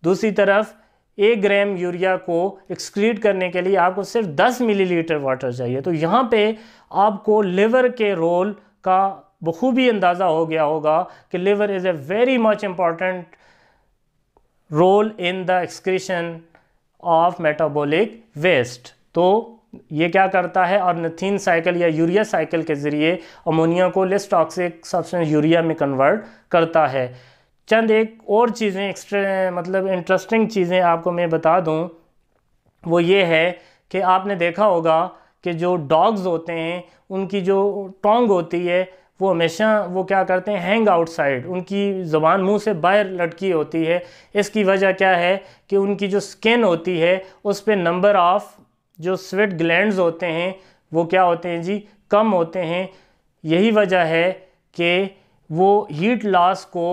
दूसरी तरफ 1 ग्राम यूरिया को एक्सक्रीट करने के लिए आपको सिर्फ 10 मिलीलीटर वाटर चाहिए। तो यहाँ पे आपको लिवर के रोल का बखूबी अंदाज़ा हो गया होगा कि liver is a very much important role in the excretion of metabolic waste. तो ये क्या करता है, ऑर्निथीन साइकिल या यूरिया साइकिल के ज़रिए अमोनिया को लेस टॉक्सिक सब्सटेंस यूरिया में कन्वर्ट करता है। चंद एक और चीज़ें एक्स्ट्रा मतलब इंटरेस्टिंग चीज़ें आपको मैं बता दूं, वो ये है कि आपने देखा होगा कि जो डॉग्स होते हैं उनकी जो टोंग होती है वो हमेशा वो क्या करते हैं, हैंग आउटसाइड, उनकी ज़ुबान मुंह से बाहर लटकी होती है। इसकी वजह क्या है कि उनकी जो स्किन होती है उस पर नंबर ऑफ़ जो स्वेट ग्लैंड्स होते हैं वो क्या होते हैं जी, कम होते हैं। यही वजह है कि वो हीट लॉस को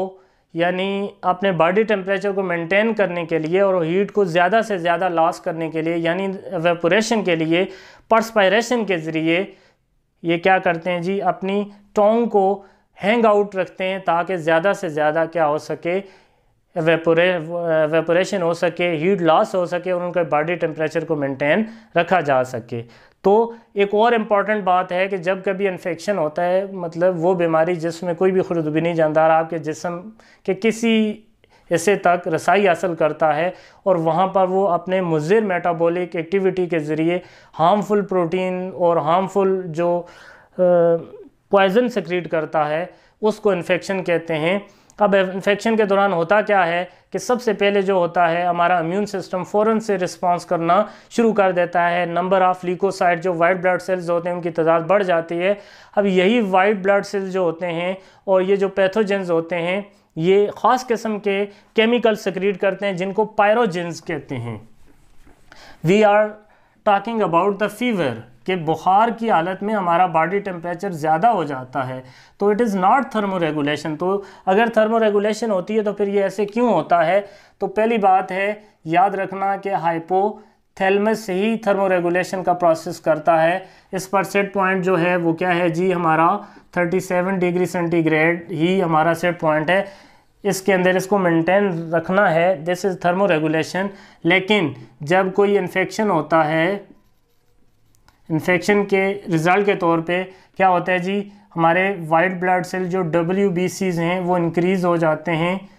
यानी अपने बॉडी टेम्परेचर को मेंटेन करने के लिए और हीट को ज़्यादा से ज़्यादा लॉस करने के लिए यानी एवेपोरेशन के लिए पर्सपायरेशन के ज़रिए ये क्या करते हैं जी, अपनी टोंग को हैंग आउट रखते हैं ताकि ज़्यादा से ज़्यादा क्या हो सके, एवेपोरेशन हो सके, हीट लॉस हो सके और उनके बॉडी टेम्परेचर को मेंटेन रखा जा सके। तो एक और इम्पॉर्टेंट बात है कि जब कभी इन्फेक्शन होता है, मतलब वो बीमारी जिसमें कोई भी खुरदबीनी जानदार आपके जिस्म के किसी हिस्से तक रसाई हासिल करता है और वहाँ पर वो अपने मुज़िर मेटाबॉलिक एक्टिविटी के ज़रिए हार्मफुल प्रोटीन और हार्मफुल जो पॉइज़न सेक्रेट करता है, उसको इन्फेक्शन कहते हैं। अब इन्फेक्शन के दौरान होता क्या है कि सबसे पहले जो होता है हमारा इम्यून सिस्टम फ़ौरन से रिस्पांस करना शुरू कर देता है। नंबर ऑफ़ ल्यूकोसाइट जो वाइट ब्लड सेल्स होते हैं उनकी तादाद बढ़ जाती है। अब यही वाइट ब्लड सेल्स जो होते हैं और ये जो पैथोजेंस होते हैं ये ख़ास किस्म के केमिकल सेक्रेट करते हैं जिनको पायरोजेंस कहते हैं। We are talking about the fever कि बुखार की हालत में हमारा बॉडी टेम्परेचर ज़्यादा हो जाता है, तो इट इज़ नॉट थर्मोरेगुलेशन। तो अगर थर्मोरेगुलेशन होती है तो फिर ये ऐसे क्यों होता है? तो पहली बात है याद रखना कि हाइपोथैलेमस ही थर्मोरेगुलेशन का प्रोसेस करता है। इस पर सेट पॉइंट जो है वो क्या है जी, हमारा 37 डिग्री सेंटीग्रेड ही हमारा सेट पॉइंट है। इसके अंदर इसको मेंटेन रखना है, दिस इज़ थर्मोरेगुलेशन। लेकिन जब कोई इन्फेक्शन होता है, इन्फेक्शन के रिज़ल्ट के तौर पे क्या होता है जी, हमारे वाइट ब्लड सेल जो WBCs हैं वो इंक्रीज़ हो जाते हैं।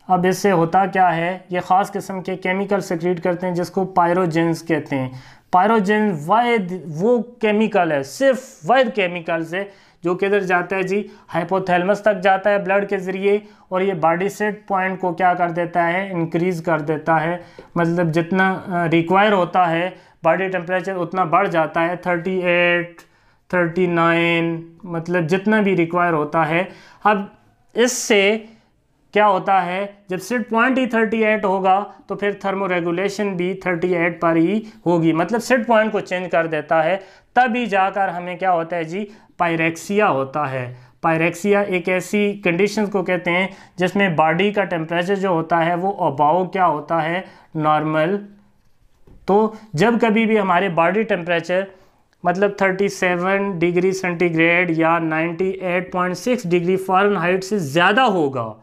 अब इससे होता क्या है, ये ख़ास किस्म के केमिकल सेक्रेट करते हैं जिसको पायरोजेंस कहते हैं। पायरोजेंस वाहिद वो केमिकल है, सिर्फ वाहिद केमिकल से जो किधर जाता है जी, हाइपोथैलेमस तक जाता है ब्लड के ज़रिए और ये बॉडी सेट पॉइंट को क्या कर देता है, इंक्रीज़ कर देता है। मतलब जितना रिक्वायर होता है बॉडी टेम्परेचर उतना बढ़ जाता है, 38, 39 मतलब जितना भी रिक्वायर होता है। अब इससे क्या होता है, जब सेट पॉइंट ही 38 होगा तो फिर थर्मो रेगुलेशन भी 38 पर ही होगी, मतलब सेट पॉइंट को चेंज कर देता है, तभी जाकर हमें क्या होता है जी, पायरेक्सिया होता है। पायरेक्सिया एक ऐसी कंडीशन को कहते हैं जिसमें बॉडी का टेम्परेचर जो होता है वो अबाव क्या होता है, नॉर्मल। तो जब कभी भी हमारे बॉडी टेम्परेचर मतलब 37 डिग्री सेंटीग्रेड या 98.6 डिग्री फ़ारेनहाइट से ज़्यादा होगा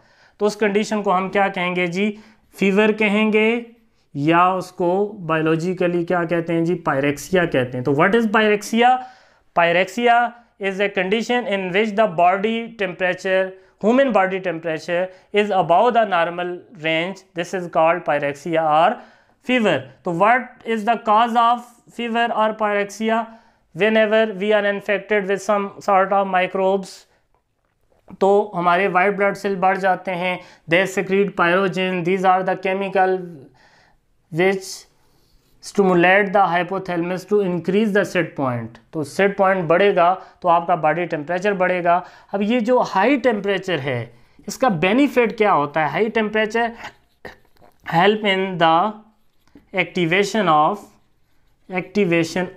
तो उस कंडीशन को हम क्या कहेंगे जी, फीवर कहेंगे, या उसको बायोलॉजिकली क्या कहते हैं जी, पायरेक्सिया कहते हैं। तो what is pyrexia? Pyrexia is a condition in which the body temperature, human body temperature is above the normal range. This is called pyrexia or fever. So what is the cause of fever or pyrexia? Whenever we are infected with some sort of microbes, तो हमारे वाइट ब्लड सेल बढ़ जाते हैं, they secrete pyrogen. These are the chemical which stimulate the hypothalamus to increase the set point. तो सेट पॉइंट बढ़ेगा तो आपका बॉडी टेम्परेचर बढ़ेगा। अब ये जो हाई टेम्परेचर है इसका बेनिफिट क्या होता है? High temperature help in the activation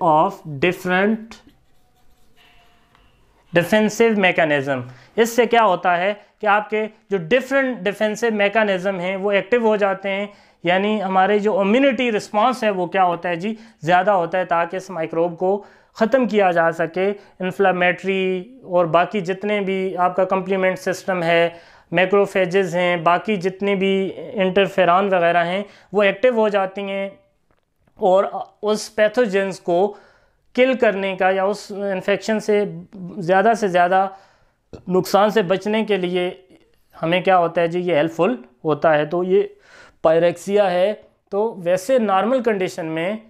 of different defensive mechanism. इससे क्या होता है कि आपके जो डिफरेंट डिफेंसिव मैकेनिज्म हैं वो एक्टिव हो जाते हैं, यानी हमारे जो इम्यूनिटी रिस्पांस है वो क्या होता है जी, ज़्यादा होता है, ताकि इस माइक्रोब को ख़त्म किया जा सके। इन्फ्लामेटरी और बाकी जितने भी आपका कम्प्लीमेंट सिस्टम है, मैक्रोफेजेस हैं, बाकी जितने भी इंटरफेरॉन वगैरह हैं वो एक्टिव हो जाती हैं और उस पैथोजेंस को किल करने का या उस इन्फेक्शन से ज़्यादा नुकसान से बचने के लिए हमें क्या होता है जी, ये हेल्पफुल होता है। तो ये पायरेक्सिया है। तो वैसे नॉर्मल कंडीशन में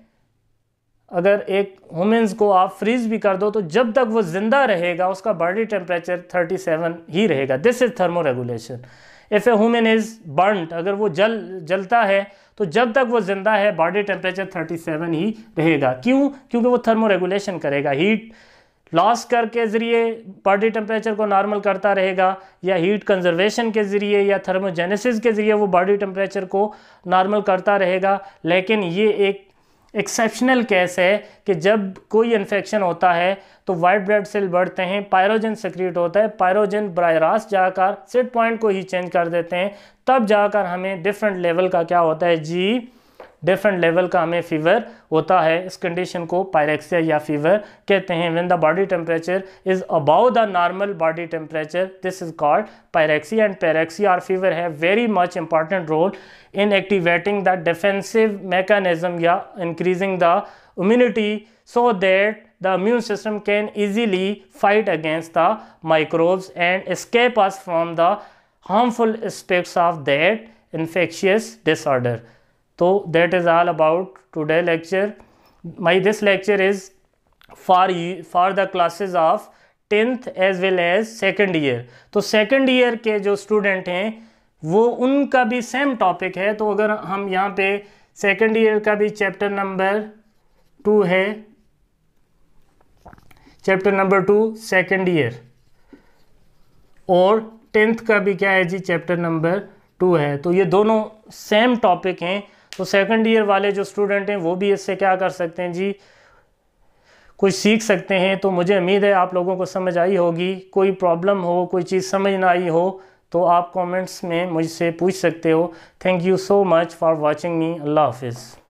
अगर एक ह्यूमन्स को आप फ्रीज भी कर दो तो जब तक वो ज़िंदा रहेगा उसका बॉडी टेम्परेचर 37 ही रहेगा। This is thermo regulation. If a human is burned, अगर वो जलता है तो जब तक वो ज़िंदा है बॉडी टेम्परेचर 37 ही रहेगा। क्यों? क्योंकि वो थर्मो रेगुलेशन करेगा, हीट लॉस करके ज़रिए बॉडी टेम्परेचर को नॉर्मल करता रहेगा, या हीट कंजर्वेशन के ज़रिए या थर्मोजेनेसिस के ज़रिए वो बॉडी टेम्परेचर को नॉर्मल करता रहेगा। लेकिन ये एक एक्सेप्शनल केस है कि जब कोई इन्फेक्शन होता है तो वाइट ब्लड सेल बढ़ते हैं, पायरोजन सेक्रेट होता है, पायरोजन बराह रास्त जाकर सेट पॉइंट को ही चेंज कर देते हैं, तब जाकर हमें डिफरेंट लेवल का क्या होता है जी, डिफरेंट लेवल का हमें फीवर होता है। इस कंडीशन को पायरेक्सिया या फीवर कहते हैं। When the body temperature is above the normal body temperature, this is called pyrexia. And pyrexia और fever have very much important role in activating the defensive mechanism, yeah, increasing the immunity so that the immune system can easily fight against the microbes and escape us from the harmful aspects of that infectious disorder. So that is all about today lecture. This lecture is for the classes of 10th as well as second year. तो second year के जो student हैं वो उनका भी सेम टॉपिक है। तो अगर हम यहाँ पे सेकेंड ईयर का भी चैप्टर नंबर 2 है, चैप्टर नंबर 2 सेकेंड ईयर, और 10th का भी क्या है जी, चैप्टर नंबर 2 है। तो ये दोनों सेम टॉपिक हैं। तो सेकेंड ईयर वाले जो स्टूडेंट हैं वो भी इससे क्या कर सकते हैं जी, कुछ सीख सकते हैं। तो मुझे उम्मीद है आप लोगों को समझ आई होगी। कोई प्रॉब्लम हो, कोई चीज़ समझ ना आई हो तो आप कमेंट्स में मुझसे पूछ सकते हो। Thank you so much for watching me. अल्लाह हाफिज़।